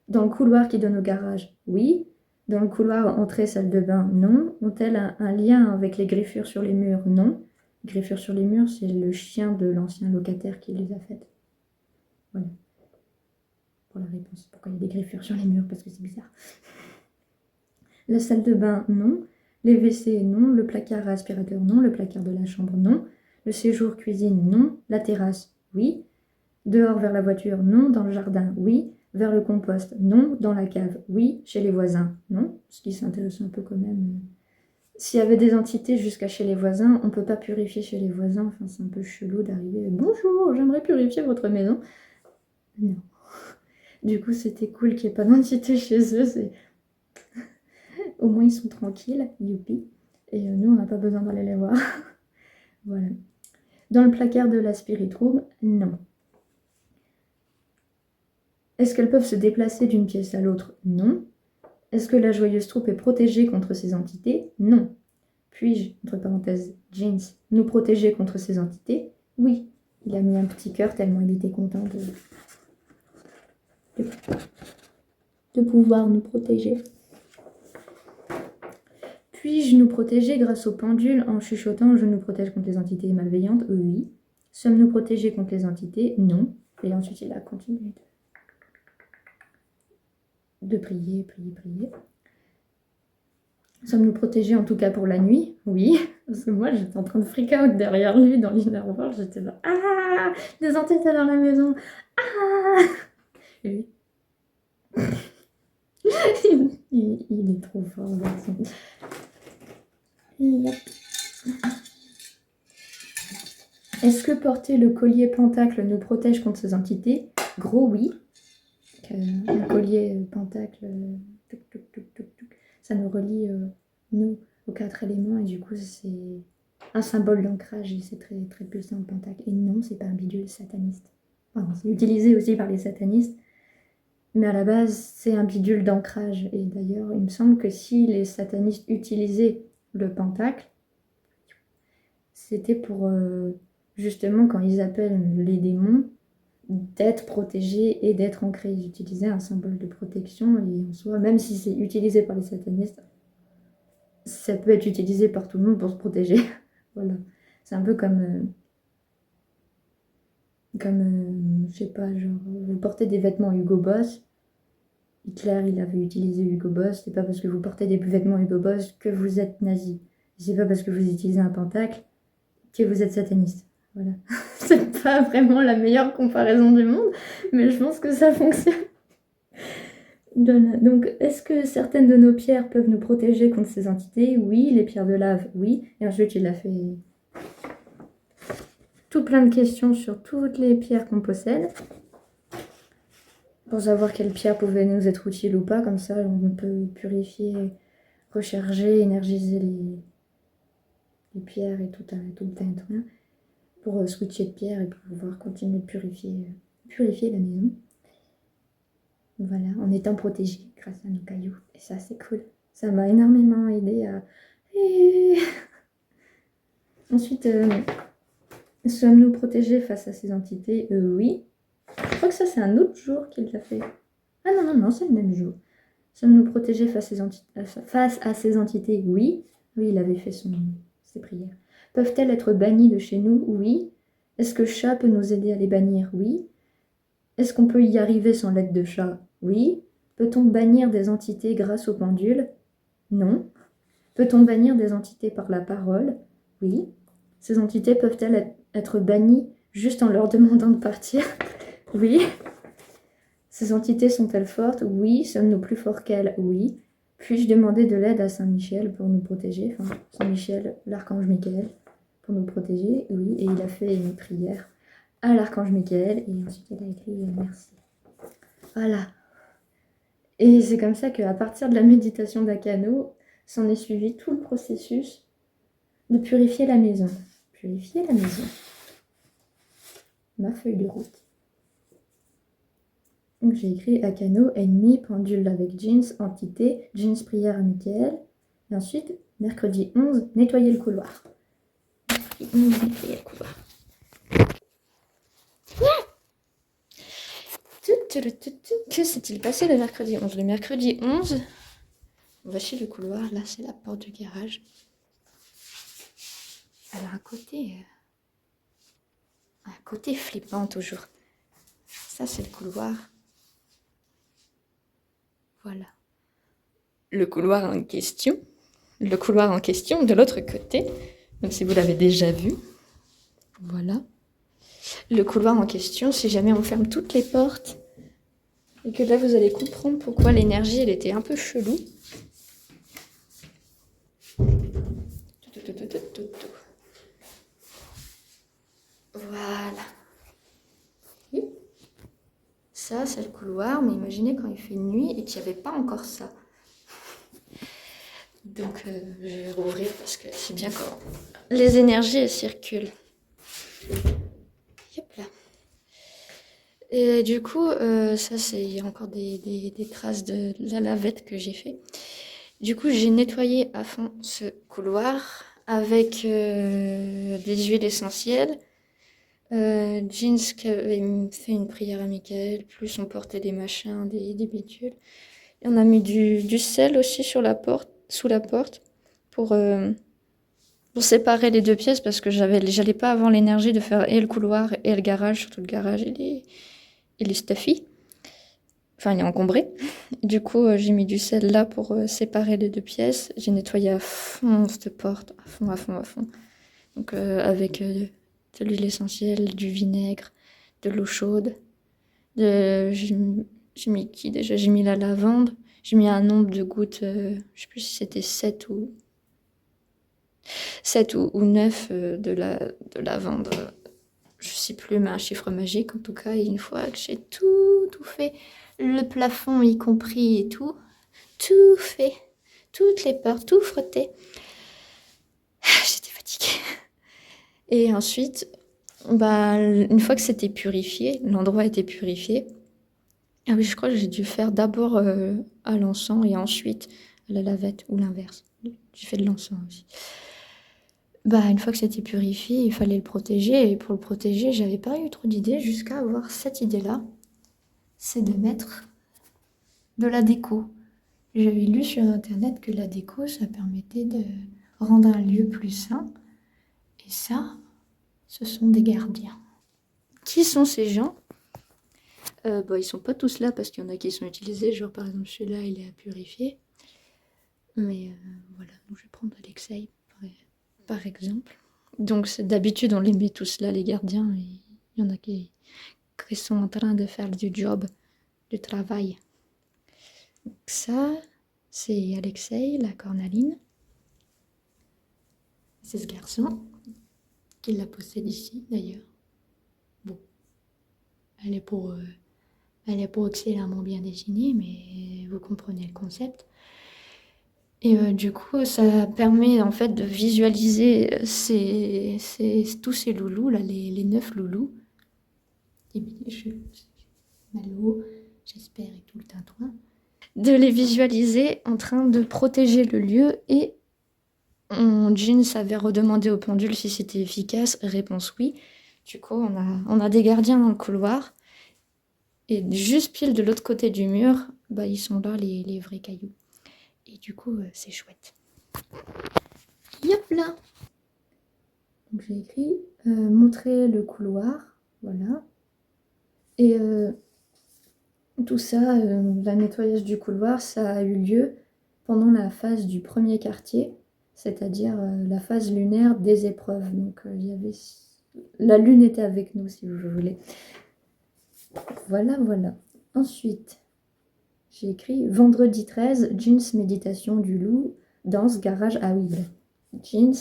A: Dans le couloir qui donne au garage? Oui. Dans le couloir entrée salle de bain? Non. Ont-elles un lien avec les griffures sur les murs? Non. Les griffures sur les murs, c'est le chien de l'ancien locataire qui les a faites. Voilà. Pour la réponse. Pourquoi il y a des griffures sur les murs? Parce que c'est bizarre. La salle de bain? Non. Les WC? Non. Le placard à aspirateur? Non. Le placard de la chambre? Non. Le séjour cuisine? Non. La terrasse? Oui. Dehors vers la voiture? Non. Dans le jardin? Oui. Vers le compost? Non. Dans la cave? Oui. Chez les voisins? Non. Ce qui s'intéresse un peu quand même. S'il y avait des entités jusqu'à chez les voisins, on ne peut pas purifier chez les voisins. Enfin, c'est un peu chelou d'arriver. Bonjour, j'aimerais purifier votre maison. Non. Du coup, c'était cool qu'il n'y ait pas d'entité chez eux. Au moins, ils sont tranquilles. Youpi. Et nous, on n'a pas besoin d'aller les voir. Voilà. Dans le placard de la Spirit Room? Non. Est-ce qu'elles peuvent se déplacer d'une pièce à l'autre? Non. Est-ce que la joyeuse troupe est protégée contre ces entités? Non. Puis-je, entre parenthèses, Jeans, nous protéger contre ces entités? Oui. Il a mis un petit cœur tellement il était content de pouvoir nous protéger. Puis-je nous protéger grâce au pendule en chuchotant « Je nous protège contre les entités malveillantes » Oui. Sommes-nous protégés contre les entités? Non. Et ensuite, il a continué de prier. Sommes-nous protégés en tout cas pour la nuit? Oui. Parce que moi, j'étais en train de freak out derrière lui dans l'innervoir. J'étais là, ah, des entités dans la maison. Ah. Et lui, il est trop fort, garçon. Yep. Est-ce que porter le collier pentacle nous protège contre ces entités? Gros oui. Le collier pentacle, ça nous relie, nous, aux 4 éléments, et du coup, c'est un symbole d'ancrage, et c'est très, très puissant le pentacle. Et non, c'est pas un bidule sataniste. Enfin, c'est utilisé aussi par les satanistes, mais à la base, c'est un bidule d'ancrage. Et d'ailleurs, il me semble que si les satanistes utilisaient le pentacle, c'était pour, justement, quand ils appellent les démons, d'être protégés et d'être ancrés. Ils utilisaient un symbole de protection, et en soi, même si c'est utilisé par les satanistes, ça peut être utilisé par tout le monde pour se protéger. Voilà. C'est un peu comme je sais pas, genre, vous portez des vêtements Hugo Boss. Hitler, il avait utilisé Hugo Boss. C'est pas parce que vous portez des vêtements Hugo Boss que vous êtes nazi. C'est pas parce que vous utilisez un pentacle que vous êtes sataniste. Voilà. C'est pas vraiment la meilleure comparaison du monde, mais je pense que ça fonctionne. Donc, est-ce que certaines de nos pierres peuvent nous protéger contre ces entités? Oui. Les pierres de lave, oui. Et ensuite, il a fait tout plein de questions sur toutes les pierres qu'on possède, pour savoir quelle pierre pouvait nous être utile ou pas. Comme ça, on peut purifier, recharger, énergiser les pierres et tout un truc, pour switcher de pierre et pour pouvoir continuer de purifier la maison. Voilà, en étant protégé grâce à nos cailloux. Et ça, c'est cool. Ça m'a énormément aidé à... Ensuite, sommes-nous protégés face à ces entités? Oui. Je crois que ça, c'est un autre jour qu'il l'a fait. Ah non, c'est le même jour. Sommes-nous protégés face à ces entités? Oui. Oui, il avait fait ses prières. Peuvent-elles être bannies de chez nous? Oui. Est-ce que chat peut nous aider à les bannir? Oui. Est-ce qu'on peut y arriver sans l'aide de chat? Oui. Peut-on bannir des entités grâce au pendule? Non. Peut-on bannir des entités par la parole? Oui. Ces entités peuvent-elles être bannies juste en leur demandant de partir? Oui. Ces entités sont-elles fortes? Oui. Sommes-nous plus forts qu'elles? Oui. Puis-je demander de l'aide à Saint-Michel pour nous protéger? Enfin, Saint-Michel, l'archange Michael, pour nous protéger? Oui. Et il a fait une prière à l'archange Michael et ensuite il a écrit merci. Voilà. Et c'est comme ça qu'à partir de la méditation d'Akano, s'en est suivi tout le processus de purifier la maison. Purifier la maison. Ma feuille de route. Donc j'ai écrit Akano, ennemi, pendule avec jeans, entité, jeans, prière à Michael. Et ensuite, mercredi 11, nettoyer le couloir. Mercredi 11, nettoyer le couloir. Que s'est-il passé le mercredi 11? Le mercredi 11, voici le couloir. Là, c'est la porte du garage. Elle a un côté flippant toujours. Ça, c'est le couloir. Voilà. Le couloir en question. Le couloir en question de l'autre côté. Donc, si vous l'avez déjà vu. Voilà. Le couloir en question, si jamais on ferme toutes les portes, et que là, vous allez comprendre pourquoi l'énergie, elle était un peu chelou. Voilà. Oui. Ça, c'est le couloir, mais imaginez quand il fait nuit et qu'il n'y avait pas encore ça. Donc, je vais rouvrir parce que c'est bien quand les énergies, elles circulent. Hop là. Et du coup, ça, il y a encore des traces de la lavette que j'ai fait. Du coup, j'ai nettoyé à fond ce couloir avec des huiles essentielles. Jeans qui avait fait une prière à Michael, plus on portait des machins, des bidules. Et on a mis du sel aussi sur la porte, sous la porte pour séparer les deux pièces parce que j'allais pas avoir l'énergie de faire et le couloir et le garage, surtout le garage il est stuffy. Enfin, il est encombré. Du coup, j'ai mis du sel là pour séparer les deux pièces. J'ai nettoyé à fond cette porte, à fond. Donc avec de l'huile essentielle, du vinaigre, de l'eau chaude. J'ai mis qui déjà? J'ai mis la lavande. J'ai mis un nombre de gouttes, je sais plus si c'était 7 ou 9 de lavande. Je sais plus, mais un chiffre magique en tout cas. Et une fois que j'ai tout fait, le plafond y compris et tout fait, toutes les portes, tout frotté. J'étais fatiguée. Et ensuite, une fois que c'était purifié, l'endroit était purifié. Ah oui, je crois que j'ai dû faire d'abord à l'encens et ensuite à la lavette ou l'inverse. J'ai fait de l'encens aussi. Une fois que c'était purifié, il fallait le protéger. Et pour le protéger, j'avais pas eu trop d'idées jusqu'à avoir cette idée-là. C'est de mettre de la déco. J'avais lu sur internet que la déco, ça permettait de rendre un lieu plus sain. Et ça, ce sont des gardiens. Qui sont ces gens? Ils sont pas tous là parce qu'il y en a qui sont utilisés. Genre par exemple celui-là, il est à purifier. Mais voilà, donc je vais prendre Alexei par exemple. Donc d'habitude on les met tous là, les gardiens, et il y en a qui sont en train de faire du job, du travail. Donc ça, c'est Alexei, la cornaline. C'est ce garçon qui la possède ici d'ailleurs. Bon, elle est pas excellemment bien dessinée, mais vous comprenez le concept. Et du coup, ça permet en fait de visualiser tous ces loulous, là, les 9 loulous. Malo, j'espère, et tout le tintouin. De les visualiser en train de protéger le lieu, et Jeans avait redemandé au pendule si c'était efficace. Réponse oui. Du coup, on a des gardiens dans le couloir. Et juste pile de l'autre côté du mur, bah, ils sont là, les vrais cailloux. Et du coup, c'est chouette. Yop là. Donc j'ai écrit montrer le couloir. Voilà. Et tout ça, le nettoyage du couloir, ça a eu lieu pendant la phase du premier quartier, c'est-à-dire la phase lunaire des épreuves. Donc il y avait... La lune était avec nous, si vous voulez. Voilà, voilà. Ensuite, j'ai écrit vendredi 13, jeans, méditation du loup, danse, garage. Ah oui, voilà. Jeans.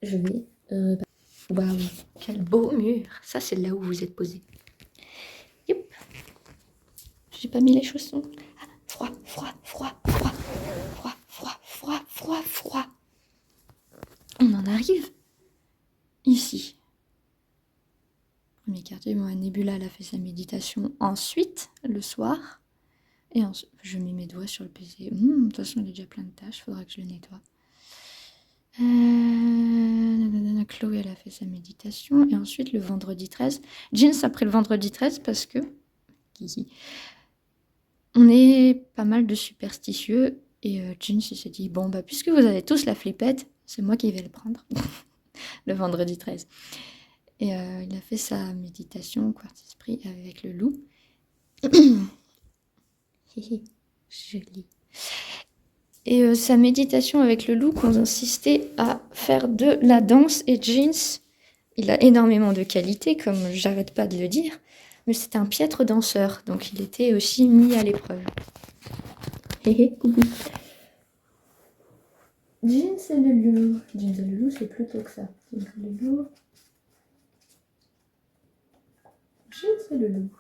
A: Je vais... Waouh, quel beau mur. Ça, c'est là où vous êtes posé. Youp. J'ai pas mis les chaussons. Ah, froid, froid, froid, froid, froid, froid, froid, froid, froid. On en arrive ici. Premier quartier, moi, Nebula, elle a fait sa méditation ensuite, le soir. Et ensuite, je mets mes doigts sur le PC. De toute façon, il y a déjà plein de tâches, faudra que je le nettoie. Chloé, elle a fait sa méditation. Et ensuite, le vendredi 13. Jeans après le vendredi 13 parce que... On est pas mal de superstitieux. Et Jeans, il s'est dit, bon, bah, puisque vous avez tous la flippette, c'est moi qui vais le prendre. Le vendredi 13. Et il a fait sa méditation, quartz esprit, avec le loup. Joli. Et sa méditation avec le loup consistait à faire de la danse. Et Jeans, il a énormément de qualités, comme j'arrête pas de le dire, mais c'est un piètre danseur, donc il était aussi mis à l'épreuve. Coucou. Jeans et le loup. Jeans et le loup, c'est plutôt que ça. Jeans et le loup. Jeans et le loup.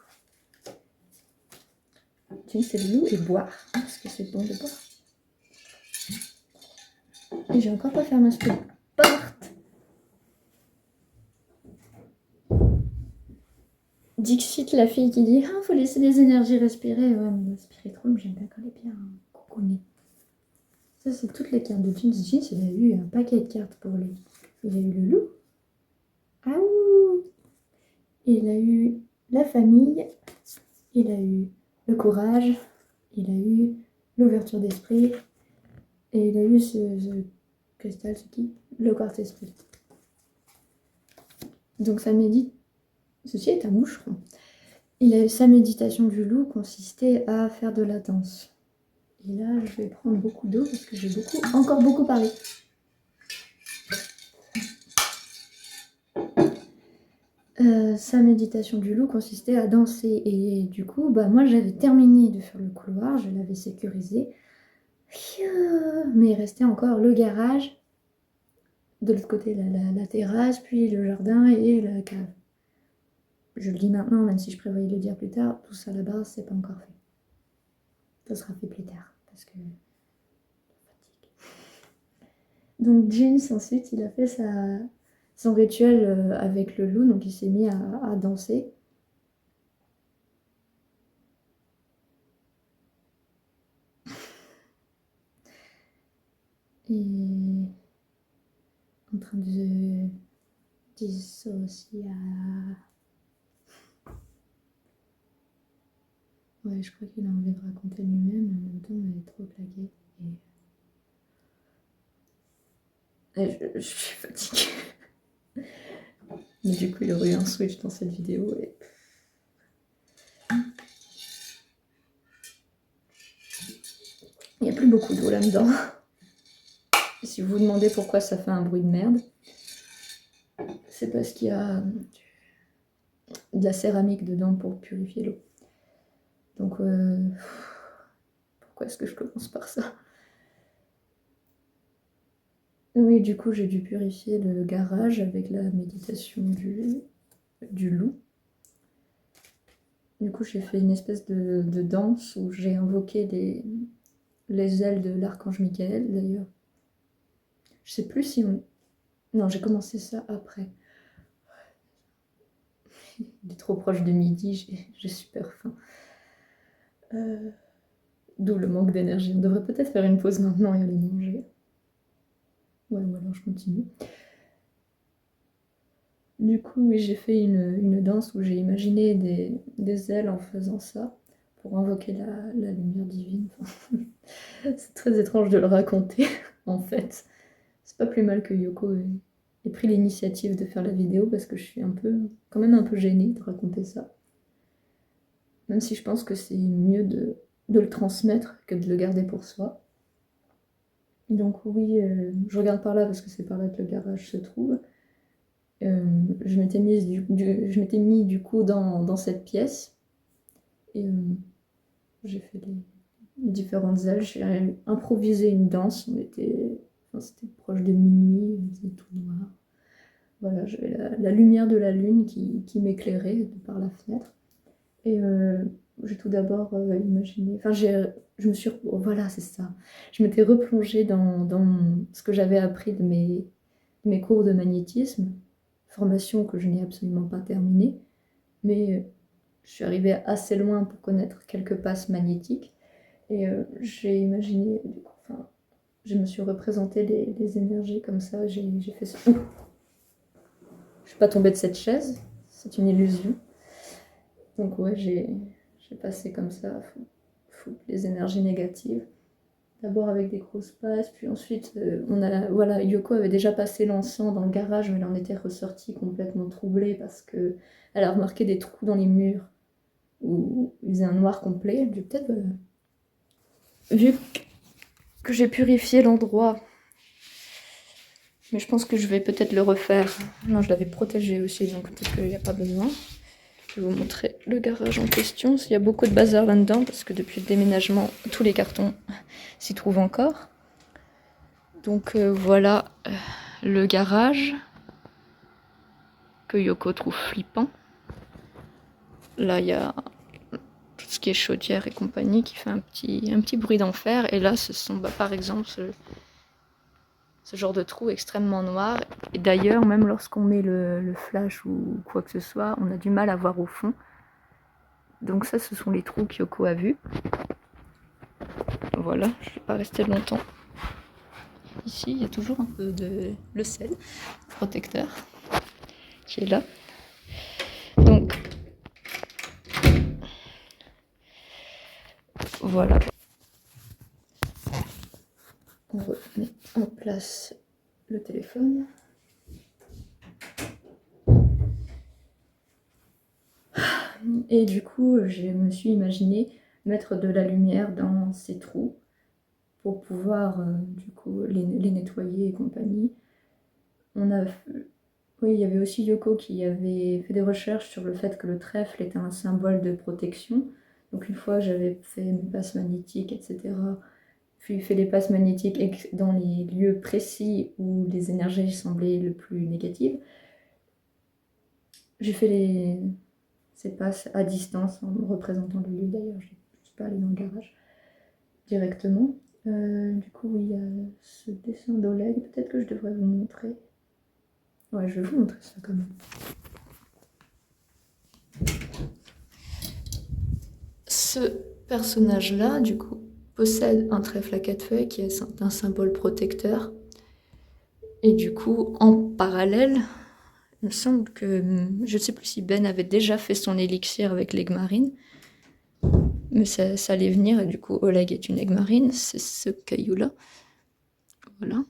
A: Jeans et le loup et boire, parce que c'est bon de boire. Et j'ai encore pas fermé ce porte. Dixit, la fille qui dit faut laisser les énergies respirer. Ouais, mais le spiritrome, j'aime bien quand elle est bien coucounée. Ça, c'est toutes les cartes de Jeans. Jeans, il a eu un paquet de cartes pour lui. Il a eu le loup. Ah ouh. Il a eu la famille. Il a eu le courage. Il a eu l'ouverture d'esprit. Et il a eu ce cristal, c'est qui? Le quartz esprit. Donc ça médite. Ceci est un moucheron. Sa méditation du loup consistait à faire de la danse. Et là, je vais prendre beaucoup d'eau parce que j'ai encore beaucoup parlé. Sa méditation du loup consistait à danser. Et du coup, bah, moi, j'avais terminé de faire le couloir, je l'avais sécurisé. Mais il restait encore le garage, de l'autre côté, la terrasse, puis le jardin et la cave. Je le dis maintenant, même si je prévoyais le dire plus tard, tout ça là-bas, c'est pas encore fait. Ça sera fait plus tard, parce que... Donc Jeans, ensuite, il a fait son rituel avec le loup, donc il s'est mis à danser. Et en train de dissocier Ouais, je crois qu'il a envie de raconter lui-même, mais en même temps, il est trop claqué. Je suis fatiguée. Mais du coup, il y aurait eu un switch dans cette vidéo. Et... il n'y a plus beaucoup d'eau là-dedans. Si vous vous demandez pourquoi ça fait un bruit de merde, c'est parce qu'il y a de la céramique dedans pour purifier l'eau. Donc, pourquoi est-ce que je commence par ça? Oui, du coup, j'ai dû purifier le garage avec la méditation du loup. Du coup, j'ai fait une espèce de danse où j'ai invoqué les ailes de l'archange Michael, d'ailleurs. Je sais plus si on... Non, j'ai commencé ça après. Il est trop proche de midi, j'ai super faim. D'où le manque d'énergie. On devrait peut-être faire une pause maintenant et aller manger. Ouais, ou alors je continue. Du coup, oui, j'ai fait une danse où j'ai imaginé des ailes en faisant ça pour invoquer la lumière divine. Enfin, c'est très étrange de le raconter, en fait. C'est pas plus mal que Yoko ait pris l'initiative de faire la vidéo parce que je suis quand même un peu gênée de raconter ça. Même si je pense que c'est mieux de le transmettre que de le garder pour soi. Donc oui, je regarde par là parce que c'est par là que le garage se trouve. Je m'étais mis du coup dans cette pièce et j'ai fait les différentes ailes. J'ai improvisé une danse. C'était proche de minuit, il faisait tout noir. Voilà, j'avais la lumière de la lune qui m'éclairait par la fenêtre. Et j'ai tout d'abord imaginé. Enfin, je me suis. Oh, voilà, c'est ça. Je m'étais replongée dans ce que j'avais appris de mes cours de magnétisme, formation que je n'ai absolument pas terminée, mais je suis arrivée assez loin pour connaître quelques passes magnétiques. Et j'ai imaginé, du coup, enfin, je me suis représenté les énergies comme ça. J'ai fait ça. Ouh, je suis pas tombée de cette chaise, c'est une illusion. Donc ouais, j'ai passé comme ça les énergies négatives. D'abord avec des grosses passes, puis ensuite, voilà, Yoko avait déjà passé l'encens dans le garage, mais elle en était ressortie complètement troublée parce que elle a remarqué des trous dans les murs où il faisait un noir complet. J'ai peut-être vu que j'ai purifié l'endroit, mais je pense que je vais peut-être le refaire. Non, je l'avais protégé aussi, donc peut-être qu'il n'y a pas besoin. Je vais vous montrer le garage en question. Il y a beaucoup de bazar là-dedans parce que depuis le déménagement, tous les cartons s'y trouvent encore. Donc voilà le garage que Yoko trouve flippant. Là, il y a tout ce qui est chaudière et compagnie qui fait un petit bruit d'enfer. Et là, ce sont par exemple ce genre de trou extrêmement noir. Et d'ailleurs, même lorsqu'on met le flash ou quoi que ce soit, on a du mal à voir au fond. Donc ça, ce sont les trous qu'Yoko a vus. Voilà, je ne vais pas rester longtemps. Ici, il y a toujours un peu le sel protecteur qui est là. Donc, voilà. On remet en place le téléphone. Et du coup, je me suis imaginé mettre de la lumière dans ces trous pour pouvoir du coup les nettoyer et compagnie. Oui, il y avait aussi Yoko qui avait fait des recherches sur le fait que le trèfle était un symbole de protection. Donc une fois que j'avais fait mes passes magnétiques, etc., puis fait les passes magnétiques dans les lieux précis où les énergies semblaient le plus négatives, j'ai fait ces passes à distance en me représentant le lieu. D'ailleurs, je ne suis pas allée dans le garage directement. Du coup, oui, il y a ce dessin d'Oleg. Peut-être que je devrais vous montrer. Ouais, je vais vous montrer ça quand même. Ce personnage-là, du coup, possède un trèfle à 4 feuilles qui est un symbole protecteur. Et du coup, en parallèle, il me semble que, je ne sais plus si Ben avait déjà fait son élixir avec l'aigle marine, mais ça allait venir, et du coup, Oleg est une aigle marine, c'est ce caillou-là. Voilà.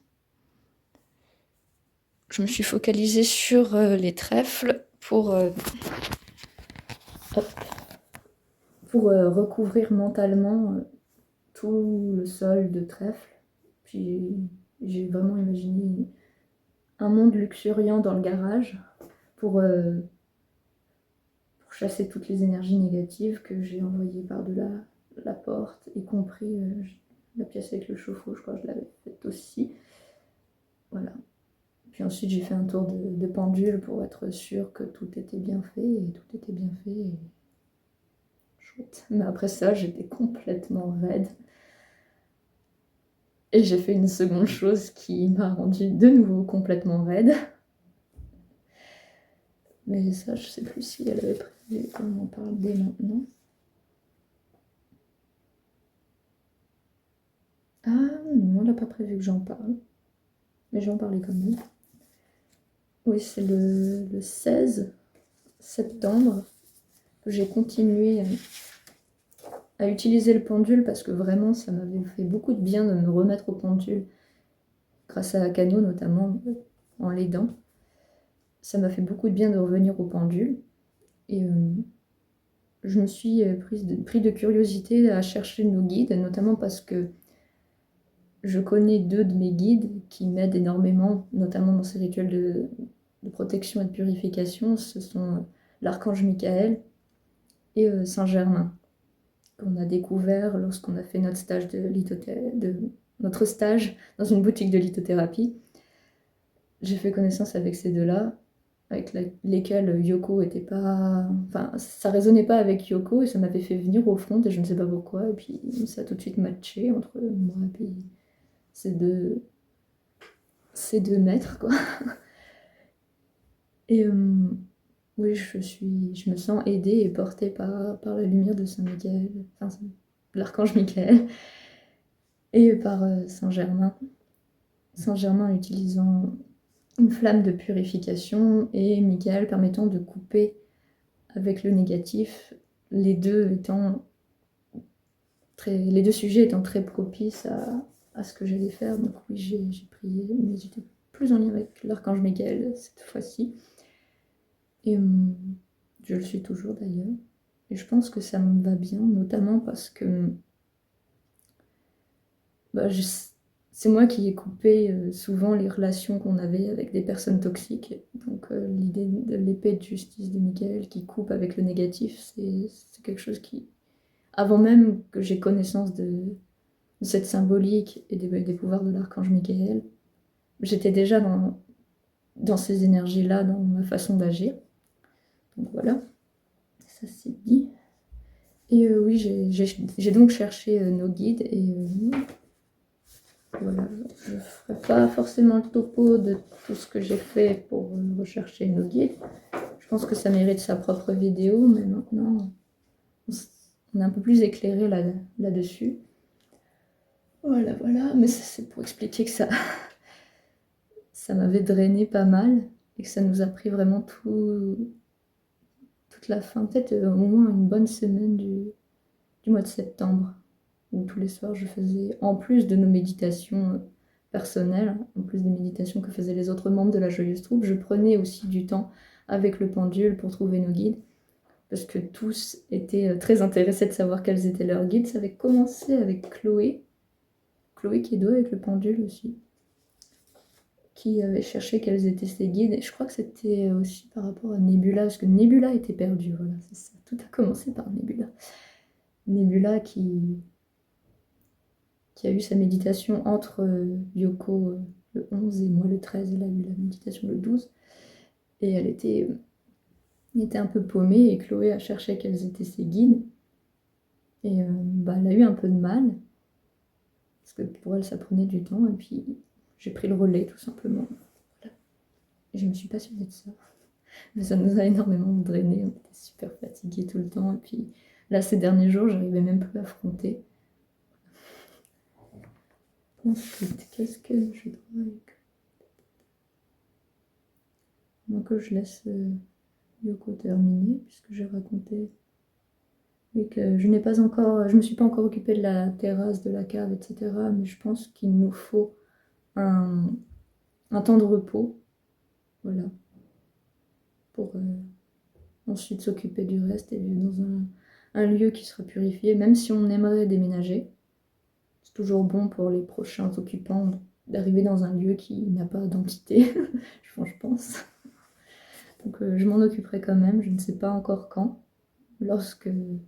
A: Je me suis focalisée sur les trèfles pour recouvrir mentalement tout le sol de trèfle. Puis j'ai vraiment imaginé un monde luxuriant dans le garage pour chasser toutes les énergies négatives que j'ai envoyées par-delà la porte, y compris la pièce avec le chauffe-eau, je crois que je l'avais faite aussi. Voilà. Puis ensuite, j'ai fait un tour de pendule pour être sûre que tout était bien fait, et tout était bien fait. Et... chouette. Mais après ça, j'étais complètement raide. Et j'ai fait une seconde chose qui m'a rendue de nouveau complètement raide. Mais ça, je sais plus si elle avait prévu qu'on en parle dès maintenant. Ah non, on n'a pas prévu que j'en parle. Mais j'en parlais quand même. Oui, c'est le 16 septembre que j'ai continué à utiliser le pendule parce que vraiment, ça m'avait fait beaucoup de bien de me remettre au pendule. Grâce à Cano notamment, en l'aidant. Ça m'a fait beaucoup de bien de revenir au pendule. Et je me suis pris de curiosité à chercher nos guides, notamment parce que je connais 2 de mes guides qui m'aident énormément, notamment dans ces rituels de protection et de purification. Ce sont l'archange Michael et Saint-Germain, qu'on a découvert lorsqu'on a fait notre stage notre stage dans une boutique de lithothérapie. J'ai fait connaissance avec ces 2-là, avec lesquels Yoko était pas... Enfin, ça résonnait pas avec Yoko et ça m'avait fait venir au front et je ne sais pas pourquoi. Et puis ça a tout de suite matché entre moi et puis ces deux maîtres, quoi. Et oui, je me sens aidée et portée par la lumière de Saint Michael, enfin, l'archange Michael, et par Saint-Germain. Saint-Germain utilisant une flamme de purification et Michael permettant de couper avec le négatif, les deux sujets étant très propices à ce que j'allais faire. Donc oui, j'ai prié, mais j'étais plus en lien avec l'archange Michael cette fois-ci. Et je le suis toujours d'ailleurs. Et je pense que ça me va bien, notamment parce que c'est moi qui ai coupé souvent les relations qu'on avait avec des personnes toxiques. Donc l'idée de l'épée de justice de Michael qui coupe avec le négatif, c'est quelque chose qui, avant même que j'ai connaissance de cette symbolique et des pouvoirs de l'archange Michael, j'étais déjà dans ces énergies-là, dans ma façon d'agir. Donc voilà, ça c'est dit. Et oui, j'ai donc cherché nos guides et voilà, je ne ferai pas forcément le topo de tout ce que j'ai fait pour rechercher nos guides. Je pense que ça mérite sa propre vidéo, mais maintenant on est un peu plus éclairé là-dessus. Voilà, mais c'est pour expliquer que ça m'avait drainé pas mal et que ça nous a pris vraiment toute la fin, peut-être au moins une bonne semaine du mois de septembre, où tous les soirs je faisais, en plus de nos méditations personnelles, en plus des méditations que faisaient les autres membres de la Joyeuse Troupe, je prenais aussi du temps avec le pendule pour trouver nos guides, parce que tous étaient très intéressés de savoir quels étaient leurs guides. Ça avait commencé avec Chloé qui est douée avec le pendule aussi, qui avait cherché quels étaient ses guides, et je crois que c'était aussi par rapport à Nebula, parce que Nebula était perdue, voilà, c'est ça. Tout a commencé par Nebula. Nebula qui a eu sa méditation entre Yoko le 11 et moi le 13, elle a eu la méditation le 12, et elle était un peu paumée, et Chloé a cherché quels étaient ses guides, et elle a eu un peu de mal, parce que pour elle ça prenait du temps, et puis j'ai pris le relais tout simplement. Voilà. Et je me suis passionnée de ça. Mais ça nous a énormément drainé, on était super fatigués tout le temps, et puis là ces derniers jours j'arrivais même plus à affronter. Ensuite, qu'est-ce que je dois écrire? Donc je laisse Yoko terminer, puisque j'ai raconté que je me suis pas encore occupée de la terrasse, de la cave, etc. Mais je pense qu'il nous faut un temps de repos, voilà, pour ensuite s'occuper du reste et vivre dans un lieu qui sera purifié, même si on aimerait déménager. C'est toujours bon pour les prochains occupants d'arriver dans un lieu qui n'a pas d'entité, je pense. Donc je m'en occuperai quand même, je ne sais pas encore quand, lorsqu'on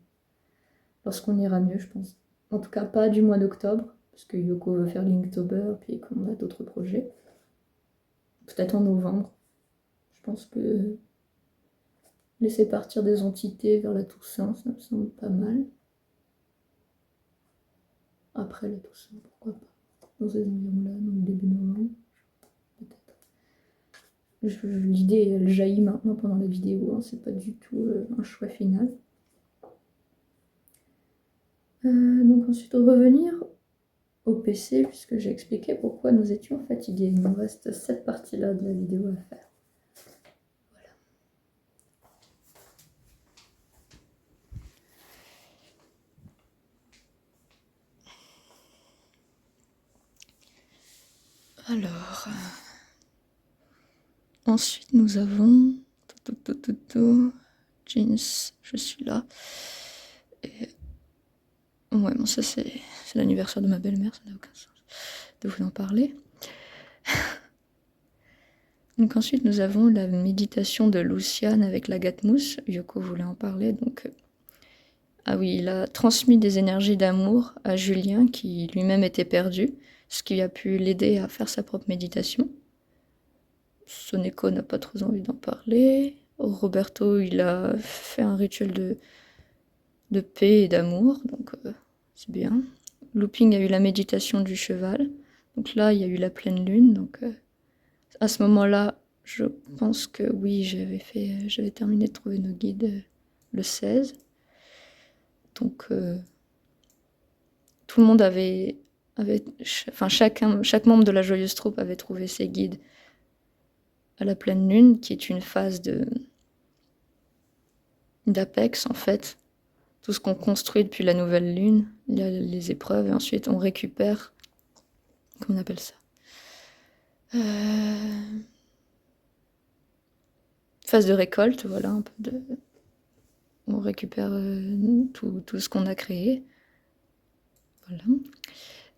A: ira mieux, je pense. En tout cas, pas du mois d'octobre, parce que Yoko veut faire Linktober, puis qu'on a d'autres projets. Peut-être en novembre. Je pense que laisser partir des entités vers la Toussaint, ça me semble pas mal. Après la Toussaint, pourquoi pas. Dans ces environs-là, dans le début novembre, peut-être. L'idée, elle jaillit maintenant pendant la vidéo, hein, c'est pas du tout un choix final. Donc ensuite, revenir au PC, puisque j'ai expliqué pourquoi nous étions fatigués. Il nous reste cette partie-là de la vidéo à faire. Voilà. Alors... Ensuite, nous avons... Jeans, je suis là. Et... Ouais, bon, ça c'est l'anniversaire de ma belle-mère, ça n'a aucun sens de vous en parler. Donc ensuite, nous avons la méditation de Lucian avec la Gatmousse. Yoko voulait en parler, donc... Ah oui, il a transmis des énergies d'amour à Julien, qui lui-même était perdu, ce qui a pu l'aider à faire sa propre méditation. Soneko n'a pas trop envie d'en parler. Roberto, il a fait un rituel de paix et d'amour, donc c'est bien. Looping a eu la méditation du cheval. Donc là, il y a eu la pleine lune. Donc à ce moment-là, je pense que oui, j'avais terminé de trouver nos guides le 16. Donc tout le monde chaque membre de la Joyeuse Troupe avait trouvé ses guides à la pleine lune, qui est une phase d'apex en fait. Tout ce qu'on construit depuis la nouvelle lune, il y a les épreuves et ensuite on récupère, comment on appelle ça, phase de récolte, voilà, un peu de... On récupère tout ce qu'on a créé. Voilà.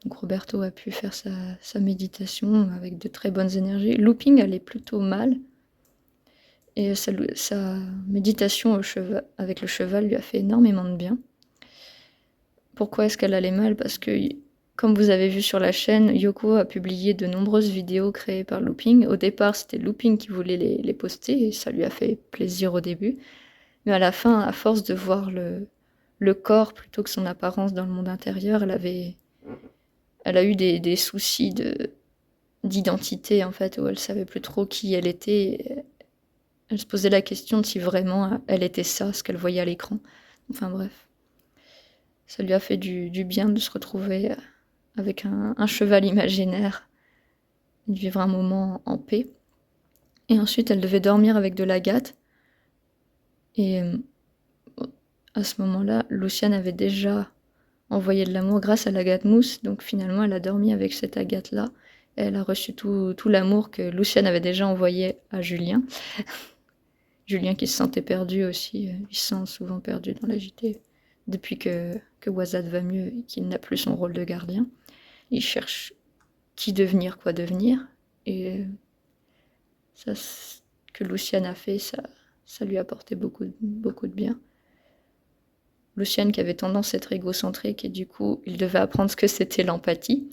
A: Donc Roberto a pu faire sa méditation avec de très bonnes énergies. Looping allait plutôt mal. Et sa méditation avec le cheval lui a fait énormément de bien. Pourquoi est-ce qu'elle allait mal? Parce que, comme vous avez vu sur la chaîne, Yoko a publié de nombreuses vidéos créées par Looping. Au départ, c'était Looping qui voulait les poster, et ça lui a fait plaisir au début. Mais à la fin, à force de voir le corps plutôt que son apparence dans le monde intérieur, elle a eu des soucis d'identité, en fait, où elle savait plus trop qui elle était. Elle se posait la question de si vraiment elle était ça, ce qu'elle voyait à l'écran. Enfin bref. Ça lui a fait du bien de se retrouver avec un cheval imaginaire, de vivre un moment en paix. Et ensuite, elle devait dormir avec de l'agate. Et à ce moment-là, Luciane avait déjà envoyé de l'amour grâce à l'agate mousse. Donc finalement, elle a dormi avec cette agate-là. Et elle a reçu tout l'amour que Luciane avait déjà envoyé à Julien. Julien qui se sentait perdu aussi. Il se sent souvent perdu dans la JT. Depuis que Wazad va mieux et qu'il n'a plus son rôle de gardien. Il cherche qui devenir, quoi devenir. Et ça, ce que Luciane a fait, ça lui a apporté beaucoup de bien. Luciane qui avait tendance à être égocentrique et du coup, il devait apprendre ce que c'était l'empathie.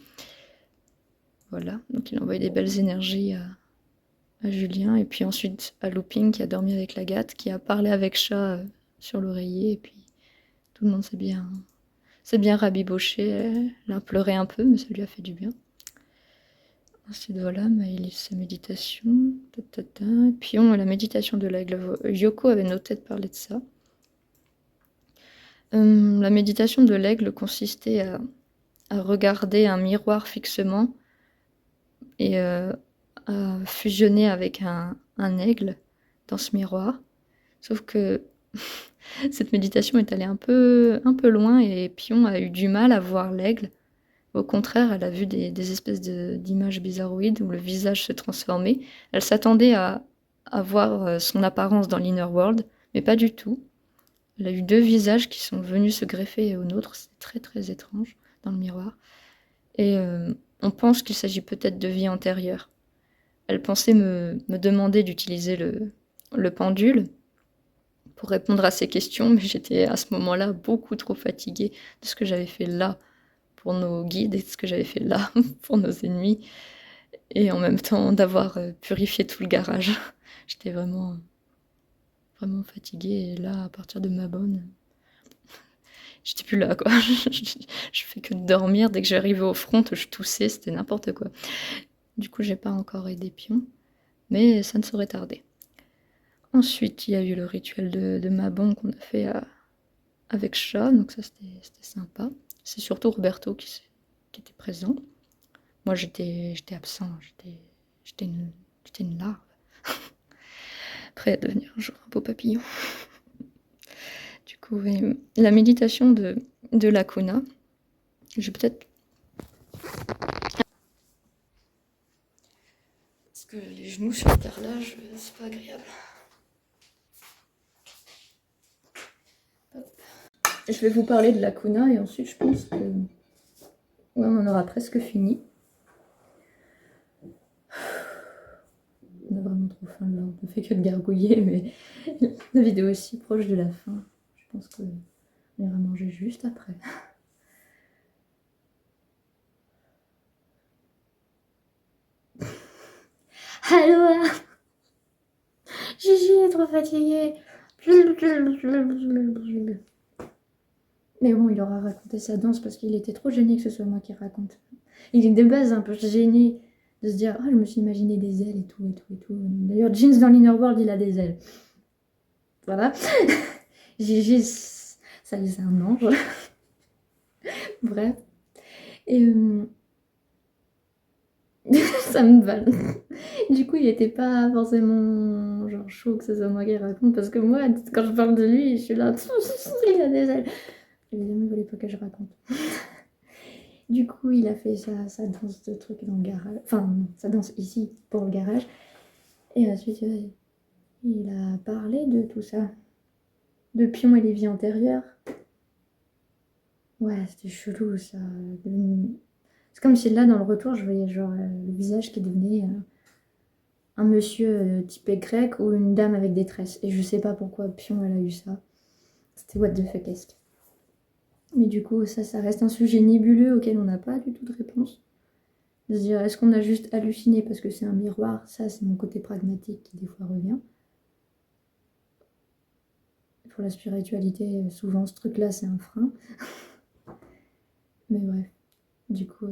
A: Voilà, donc il a envoyé des belles énergies à Julien et puis ensuite à Looping qui a dormi avec l'agate, qui a parlé avec Chat sur l'oreiller et puis tout le monde s'est bien rabiboché. Elle a pleuré un peu, mais ça lui a fait du bien. Ensuite, voilà, Maëlys, sa méditation. Et puis, la méditation de l'aigle. Yoko avait noté de parler de ça. La méditation de l'aigle consistait à regarder un miroir fixement et à fusionner avec un aigle dans ce miroir. Sauf que cette méditation est allée un peu loin et Pion a eu du mal à voir l'aigle. Au contraire, elle a vu des espèces d'images bizarroïdes où le visage se transformait. Elle s'attendait à voir son apparence dans l'Inner World, mais pas du tout. Elle a eu 2 visages qui sont venus se greffer au nôtre. C'est très très étrange dans le miroir.
B: Et on pense qu'il s'agit peut-être de vie antérieure. Elle pensait me demander d'utiliser le pendule pour répondre à ces questions, mais j'étais à ce moment-là beaucoup trop fatiguée de ce que j'avais fait là pour nos guides et de ce que j'avais fait là pour nos ennemis, et en même temps d'avoir purifié tout le garage. J'étais vraiment fatiguée, et là, à partir de Mabon, j'étais plus là, quoi. Je fais que dormir. Dès que j'arrivais au front, je toussais, c'était n'importe quoi. Du coup, j'ai pas encore aidé Pion, mais ça ne saurait tarder. Ensuite, il y a eu le rituel de Mabon qu'on a fait avec chat, donc ça c'était sympa. C'est surtout Roberto qui était présent. Moi j'étais absent, j'étais une larve, prêt à devenir un jour un beau papillon. Du coup, oui, la méditation de la Kuna, je vais peut-être... Parce que les genoux sur le carrelage, c'est pas agréable. Hop. Je vais vous parler de la Kuna et ensuite je pense que ouais, on en aura presque fini. On a vraiment trop faim là, on ne fait que de gargouiller, mais la vidéo est si proche de la fin. Je pense qu'on ira manger juste après. Allô, Gigi est trop fatiguée. Mais bon, il aura raconté sa danse parce qu'il était trop gêné que ce soit moi qui raconte. Il est de base un peu gêné de se dire « Ah, je me suis imaginé des ailes et tout, et tout, et tout. » D'ailleurs, Jeans dans l'Inner World, il a des ailes. Voilà. Gigi, ça y est, c'est un ange. Bref. Et ça me va. Du coup, il était pas forcément genre chaud que ce soit moi qui raconte, parce que moi, quand je parle de lui, je suis là, il a des ailes. Évidemment, il voulait pas que je raconte. Du coup, il a fait sa danse de truc dans le garage. Enfin, sa danse ici pour le garage. Et ensuite, il a parlé de tout ça. De Pion et les vies antérieures. Ouais, c'était chelou ça. C'est comme si là, dans le retour, je voyais genre le visage qui devenait un monsieur typé grec ou une dame avec des tresses. Et je sais pas pourquoi Pion, elle a eu ça. C'était what the fuck-esque. Mais du coup, ça reste un sujet nébuleux auquel on n'a pas du tout de réponse. De se dire, est-ce qu'on a juste halluciné parce que c'est un miroir? Ça, c'est mon côté pragmatique qui des fois revient. Pour la spiritualité, souvent ce truc-là, c'est un frein. Mais bref. Du coup,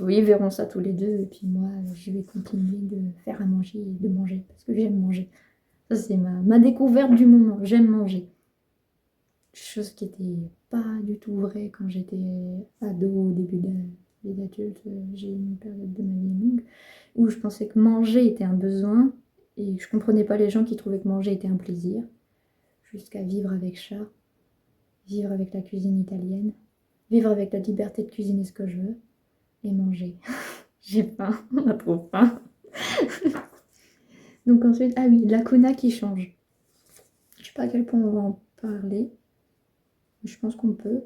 B: ils verront ça tous les deux. Et puis moi, je vais continuer de faire à manger et de manger. Parce que j'aime manger. Ça, c'est ma découverte du moment. J'aime manger. Chose qui n'était pas du tout vraie quand j'étais ado, au début de vie d'adulte. J'ai eu une période de ma vie longue où je pensais que manger était un besoin. Et je comprenais pas les gens qui trouvaient que manger était un plaisir. Jusqu'à vivre avec chat. Vivre avec la cuisine italienne. Vivre avec la liberté de cuisiner ce que je veux. Et manger. J'ai faim, on a trop faim. Donc ensuite, ah oui, la Kuna qui change. Je sais pas à quel point on va en parler. Je pense qu'on peut.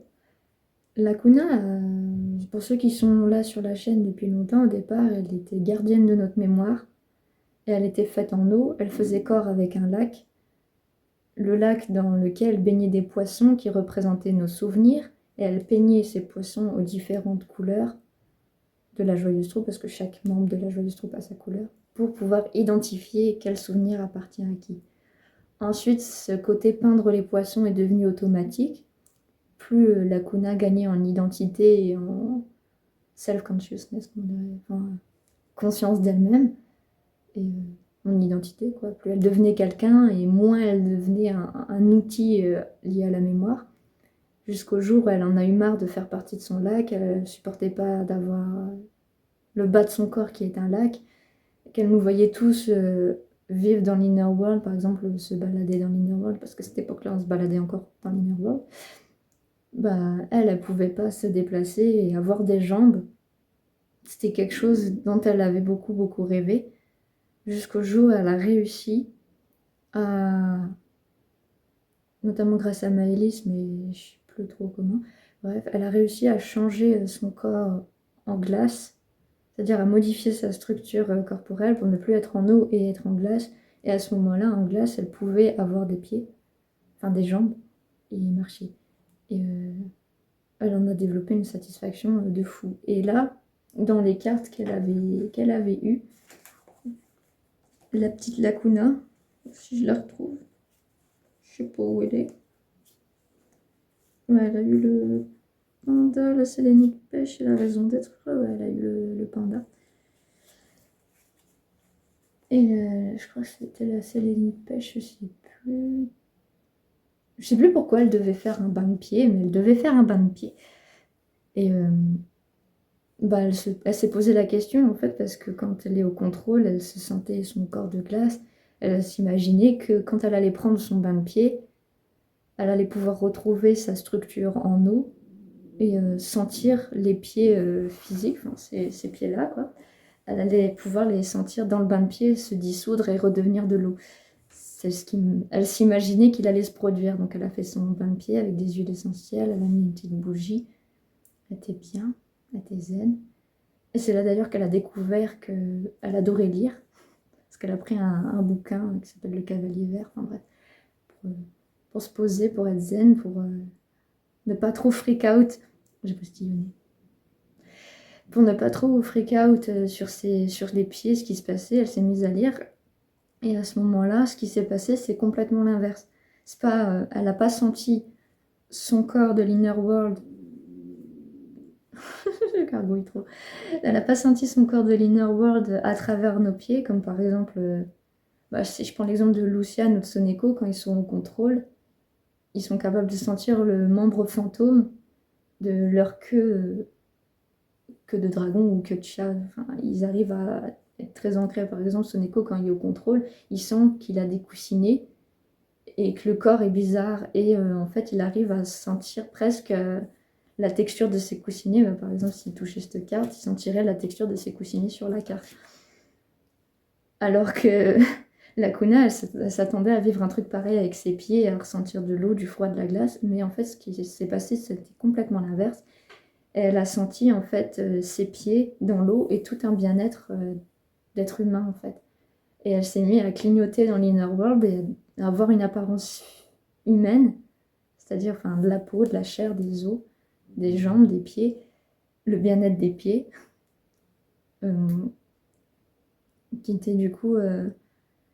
B: La Kuna, pour ceux qui sont là sur la chaîne depuis longtemps, au départ, elle était gardienne de notre mémoire. Et elle était faite en eau. Elle faisait corps avec un lac. Le lac dans lequel baignaient des poissons qui représentaient nos souvenirs. Et elle peignait ces poissons aux différentes couleurs de la joyeuse troupe, parce que chaque membre de la joyeuse troupe a sa couleur, pour pouvoir identifier quel souvenir appartient à qui. Ensuite, ce côté peindre les poissons est devenu automatique. Plus la Kuna gagnait en identité et en self-consciousness, enfin, conscience d'elle-même, et en identité, quoi. Plus elle devenait quelqu'un, et moins elle devenait un outil lié à la mémoire. Jusqu'au jour où elle en a eu marre de faire partie de son lac, elle ne supportait pas d'avoir le bas de son corps qui est un lac, qu'elle nous voyait tous vivre dans l'Inner World, par exemple, se balader dans l'Inner World, parce que à cette époque-là, on se baladait encore dans l'Inner World. Bah, elle pouvait pas se déplacer et avoir des jambes. C'était quelque chose dont elle avait beaucoup, beaucoup rêvé, jusqu'au jour où elle a réussi à, notamment grâce à Maëlys, mais je sais plus trop comment, bref, elle a réussi à changer son corps en glace, c'est-à-dire à modifier sa structure corporelle pour ne plus être en eau et être en glace. Et à ce moment-là, en glace, elle pouvait avoir des pieds, enfin des jambes, et marcher. Et elle en a développé une satisfaction de fou. Et là, dans les cartes qu'elle avait eues, la petite Lacuna, si je la retrouve, je sais pas où elle est. Ouais, elle a eu le panda, la sélénique pêche et la raison d'être. Ouais, elle a eu le panda. Et je crois que c'était la sélénique pêche, je sais plus. Je sais plus pourquoi elle devait faire un bain de pied, mais elle devait faire un bain de pied. Et bah, elle s'est posé la question en fait parce que quand elle est au contrôle, elle se sentait son corps de glace. Elle s'imaginait que quand elle allait prendre son bain de pied, elle allait pouvoir retrouver sa structure en eau et sentir les pieds physiques, enfin, ces pieds-là, quoi. Elle allait pouvoir les sentir dans le bain de pied, se dissoudre et redevenir de l'eau. C'est ce qui, elle s'imaginait qu'il allait se produire. Donc elle a fait son bain de pied avec des huiles essentielles, elle a mis une petite bougie. Elle était bien, elle était zen. Et c'est là d'ailleurs qu'elle a découvert qu'elle adorait lire. Parce qu'elle a pris un bouquin qui s'appelle Le Cavalier Vert, enfin bref, pour se poser, pour être zen, pour ne pas trop freak out. J'ai postillonné. Pour ne pas trop freak out sur les pieds, ce qui se passait, elle s'est mise à lire. Et à ce moment-là, ce qui s'est passé, c'est complètement l'inverse. C'est pas, elle n'a pas senti son corps de l'inner world. Je gargouille trop. Elle n'a pas senti son corps de l'inner world à travers nos pieds, comme par exemple, si je prends l'exemple de Lucian ou de Soneko, quand ils sont au contrôle, ils sont capables de sentir le membre fantôme de leur queue de dragon ou queue de chat. Enfin, ils arrivent à être très ancrés. Par exemple, Soneko, quand il est au contrôle, il sent qu'il a des coussinets et que le corps est bizarre. Et en fait, il arrive à sentir presque la texture de ses coussinets. Par exemple, s'il touchait cette carte, il sentirait la texture de ses coussinets sur la carte. Alors que la Kuna, elle s'attendait à vivre un truc pareil avec ses pieds, à ressentir de l'eau, du froid, de la glace. Mais en fait, ce qui s'est passé, c'était complètement l'inverse. Elle a senti en fait ses pieds dans l'eau et tout un bien-être d'être humain en fait. Et elle s'est mise à clignoter dans l'inner world et à avoir une apparence humaine, c'est-à-dire enfin, de la peau, de la chair, des os, des jambes, des pieds, le bien-être des pieds, qui était du coup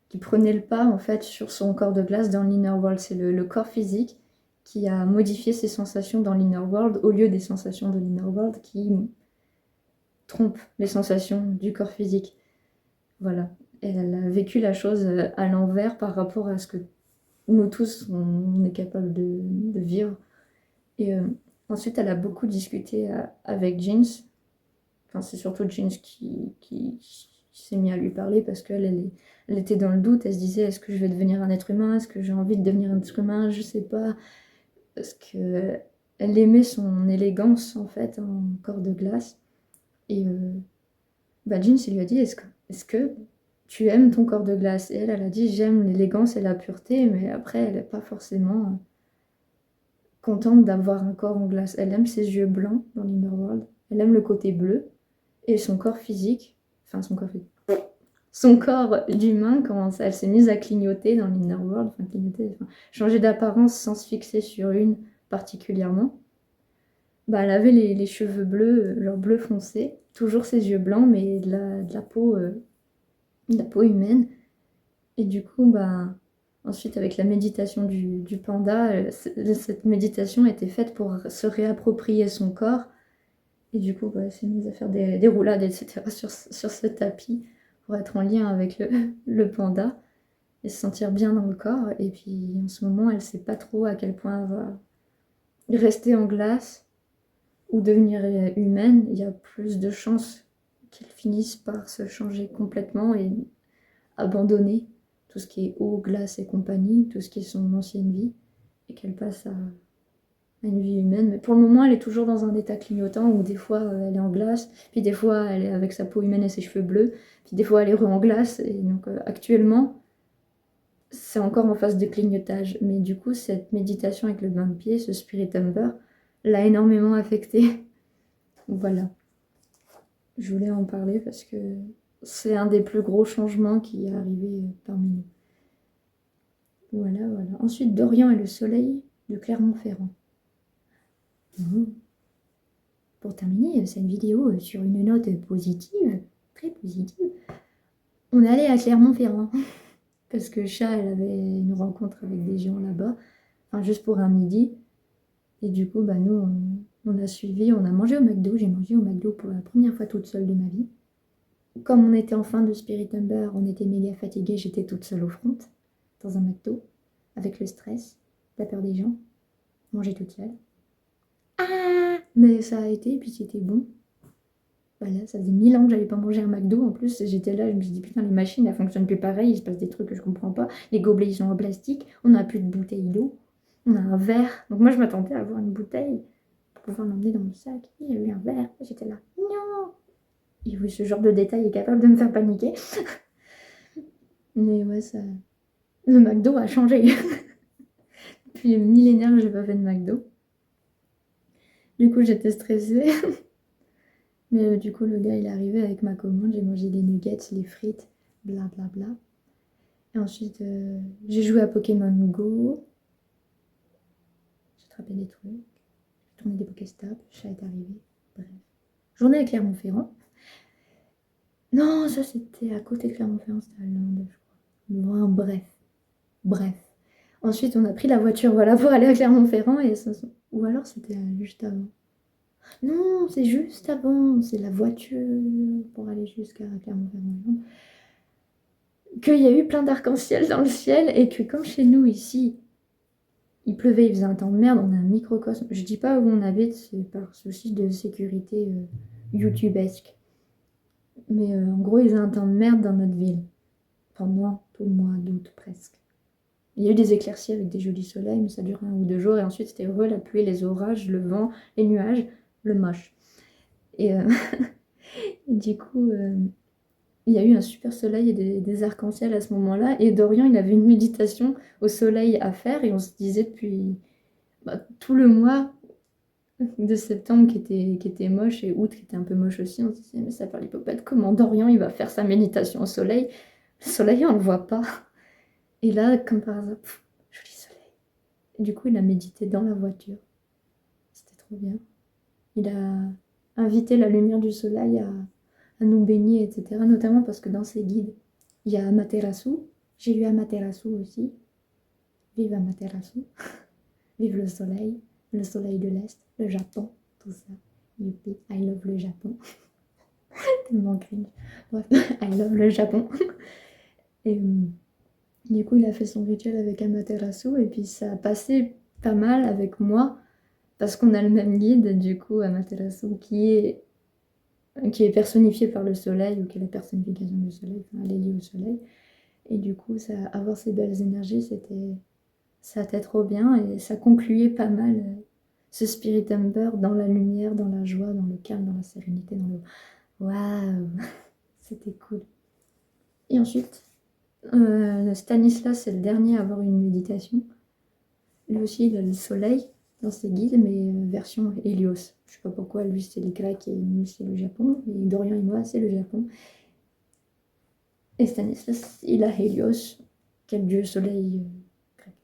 B: qui prenait le pas en fait sur son corps de glace dans l'inner world. C'est le corps physique qui a modifié ses sensations dans l'inner world au lieu des sensations de l'inner world qui trompent les sensations du corps physique. Voilà. Elle a vécu la chose à l'envers par rapport à ce que nous tous, on est capable de vivre. Et ensuite, elle a beaucoup discuté avec Jeans. Enfin, c'est surtout Jeans qui s'est mis à lui parler parce qu'elle elle était dans le doute. Elle se disait, est-ce que je vais devenir un être humain? Est-ce que j'ai envie de devenir un être humain? Je sais pas. Parce que elle aimait son élégance, en fait, en corps de glace. Et Jeans, il lui a dit, est-ce que tu aimes ton corps de glace? Et elle a dit, j'aime l'élégance et la pureté, mais après, elle n'est pas forcément contente d'avoir un corps en glace. Elle aime ses yeux blancs dans l'Inner World. Elle aime le côté bleu. Et son corps physique, enfin son corps d'humain, elle s'est mise à clignoter dans l'Inner World, enfin clignoter, enfin, changer d'apparence sans se fixer sur une particulièrement. Elle avait les cheveux bleus, genre bleu foncé, toujours ses yeux blancs, mais de la peau humaine. Et du coup, ensuite, avec la méditation du panda, cette méditation était faite pour se réapproprier son corps. Et du coup, elle s'est mise à faire des roulades, etc. sur ce tapis pour être en lien avec le panda et se sentir bien dans le corps. Et puis, en ce moment, elle ne sait pas trop à quel point elle va rester en glace ou devenir humaine. Il y a plus de chances qu'elle finisse par se changer complètement et abandonner tout ce qui est eau, glace et compagnie, tout ce qui est son ancienne vie, et qu'elle passe à une vie humaine. Mais pour le moment, elle est toujours dans un état clignotant où des fois elle est en glace, puis des fois elle est avec sa peau humaine et ses cheveux bleus, puis des fois elle est en glace. Et donc actuellement, c'est encore en phase de clignotage. Mais du coup, cette méditation avec le bain de pied, ce Spirit Amber, l'a énormément affectée. Voilà. Je voulais en parler parce que c'est un des plus gros changements qui est arrivé parmi nous. Voilà, voilà. Ensuite, Dorian et le soleil de Clermont-Ferrand. Mmh. Pour terminer cette vidéo sur une note positive, très positive, on est allé à Clermont-Ferrand parce que Chat, elle avait une rencontre avec des gens là-bas, enfin juste pour un midi. Et du coup, bah, nous, on a suivi, on a mangé au McDo. J'ai mangé au McDo pour la première fois toute seule de ma vie. Comme on était en fin de Spirit Humber, on était méga fatigués, j'étais toute seule au front, dans un McDo, avec le stress, la peur des gens, manger toute seule. Ah! Mais ça a été, et puis c'était bon. Voilà, ça faisait 1000 ans que j'avais pas mangé un McDo. En plus, j'étais là, je me suis dit, putain, les machines, elles fonctionnent plus pareil, il se passe des trucs que je comprends pas. Les gobelets, ils sont en plastique, on n'a plus de bouteille d'eau, on a un verre. Donc moi, je m'attendais à avoir une bouteille pour pouvoir l'emmener dans mon sac. Il y a eu un verre, j'étais là, non! Et oui, ce genre de détail est capable de me faire paniquer. Mais ouais, ça... Le McDo a changé. Depuis millénaire que j'ai pas fait de McDo. Du coup, j'étais stressée. Mais du coup, le gars, il est arrivé avec ma commande. J'ai mangé les nuggets, les frites, blablabla. Bla bla. Et ensuite, j'ai joué à Pokémon Go. J'ai attrapé des trucs. J'ai tourné des Pokéstops. Chat est arrivé. Bref. Journée à Clermont-Ferrand. Non, ça c'était à côté de Clermont-Ferrand, c'était à Lande, je crois. Bon, bref. Bref. Ensuite, on a pris la voiture, voilà, pour aller à Clermont-Ferrand. Ou alors c'était juste avant. Non, c'est juste avant. C'est la voiture pour aller jusqu'à Clermont-Ferrand. Qu'il y a eu plein d'arc-en-ciel dans le ciel et que comme chez nous ici, il pleuvait, il faisait un temps de merde, on a un microcosme. Je dis pas où on habite, c'est par souci de sécurité youtubesque. Mais en gros, il faisait un temps de merde dans notre ville. Pendant tout le mois d'août presque. Il y a eu des éclaircies avec des jolis soleils, mais ça dure 1 ou 2 jours. Et ensuite, c'était heureux, la pluie, les orages, le vent, les nuages, le moche. Et, et du coup, il y a eu un super soleil et des arcs-en-ciel à ce moment-là. Et Dorian, il avait une méditation au soleil à faire. Et on se disait depuis tout le mois de septembre qui était moche et août qui était un peu moche aussi, on se disait, mais ça parle pas comment Dorian, il va faire sa méditation au soleil. Le soleil, on le voit pas. Et là, comme par hasard, joli soleil. Et du coup, il a médité dans la voiture. C'était trop bien. Il a invité la lumière du soleil à nous baigner, etc. Notamment parce que dans ses guides, il y a Amaterasu. J'ai eu Amaterasu aussi. Vive Amaterasu. Vive le soleil de l'Est, le Japon, tout ça. Youpi, I love le Japon. Tellement cringe. Bref, I love le Japon. Et du coup, il a fait son rituel avec Amaterasu et puis ça a passé pas mal avec moi parce qu'on a le même guide, du coup, Amaterasu, qui est personnifié par le soleil ou qui est la personnification du soleil, enfin, elle est liée au soleil. Et du coup, avoir ces belles énergies, ça était trop bien et ça concluait pas mal ce Spirit Ember dans la lumière, dans la joie, dans le calme, dans la sérénité, dans le waouh, c'était cool. Et ensuite, Stanislas, c'est le dernier à avoir une méditation. Lui aussi, il a le soleil dans ses guides, mais version Hélios. Je sais pas pourquoi, lui c'est les Grecs et nous c'est le Japon. Et Dorian et moi, c'est le Japon. Et Stanislas, il a Hélios, quel dieu soleil grec.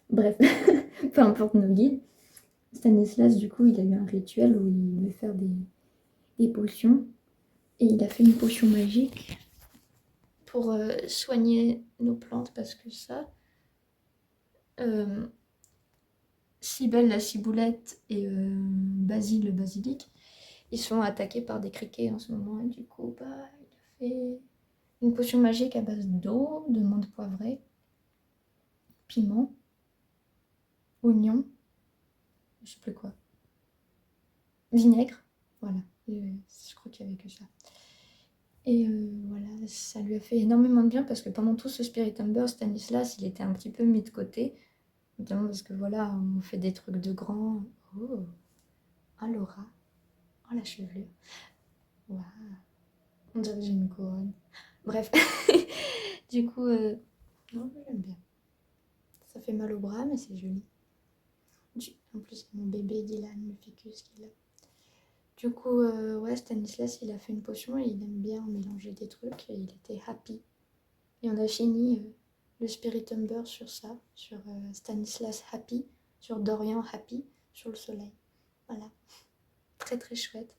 B: Bref, peu importe nos guides. Stanislas, du coup, il a eu un rituel où il devait faire des potions. Et il a fait une potion magique pour soigner nos plantes parce que ça, Cybèle la ciboulette et Basile le basilic, ils sont attaqués par des criquets en ce moment. Et du coup, bah, il a fait une potion magique à base d'eau, de menthe poivrée, piment, oignon, je sais plus quoi, vinaigre, voilà. Et, je crois qu'il n'y avait que ça. Et voilà, ça lui a fait énormément de bien parce que pendant tout ce Spirit Ember, Stanislas, il était un petit peu mis de côté. Notamment parce que voilà, on fait des trucs de grands. Oh, l'aura. Oh, la chevelure. Waouh. On dirait que j'ai une couronne. Bref. Du coup, non, j'aime bien. Ça fait mal au bras, mais c'est joli. En plus, mon bébé Dylan me fait que ce qu'il a. Du coup, ouais, Stanislas, il a fait une potion et il aime bien mélanger des trucs et il était happy. Et on a fini le Spirit Umber sur ça, sur Stanislas Happy, sur Dorian Happy, sur le soleil. Voilà, très très chouette.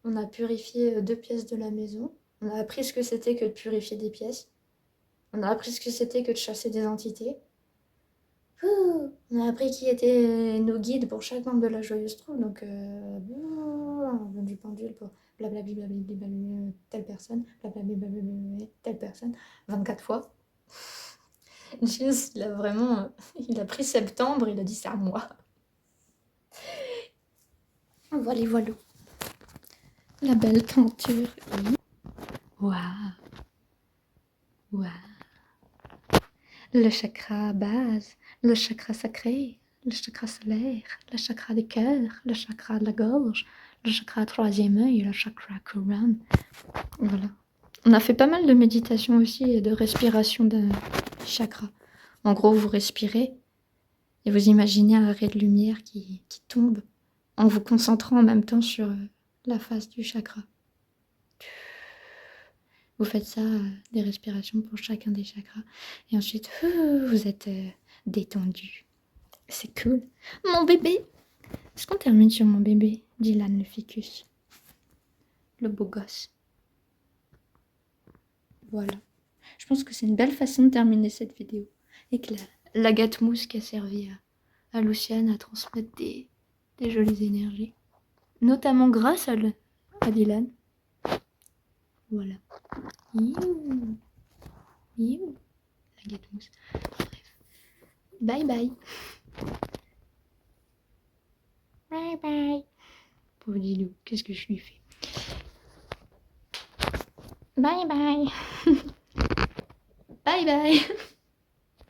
B: On a purifié 2 pièces de la maison. On a appris ce que c'était que de purifier des pièces. On a appris ce que c'était que de chasser des entités. On a appris qui étaient nos guides pour chaque membre de la Joyeuse Troupe. Donc, du pendule pour blablabli, blablabli, blablabli, telle personne, blablabli, blablabli, telle personne, 24 fois. James, il a vraiment. Il a pris septembre, il a dit c'est à moi. Voilà, voilà. La belle peinture. Waouh. Waouh. Le chakra base, le chakra sacré, le chakra solaire, le chakra du cœur, le chakra de la gorge, le chakra troisième œil, le chakra couronne. Voilà. On a fait pas mal de méditation aussi et de respiration de chakra. En gros, vous respirez et vous imaginez un ray de lumière qui tombe en vous concentrant en même temps sur la face du chakra. Vous faites ça, des respirations pour chacun des chakras. Et ensuite, vous êtes détendu. C'est cool. Mon bébé. Est-ce qu'on termine sur mon bébé, Dylan le ficus? Le beau gosse. Voilà. Je pense que c'est une belle façon de terminer cette vidéo. Et que la gâte mousse qui a servi à Luciane à transmettre des jolies énergies. Notamment grâce à Dylan. Voilà. Youhou. Youhou. La gâte mousse. Bref. Bye bye. Bye bye. Pauvre Dilou, qu'est-ce que je lui fais? Bye bye. Bye bye.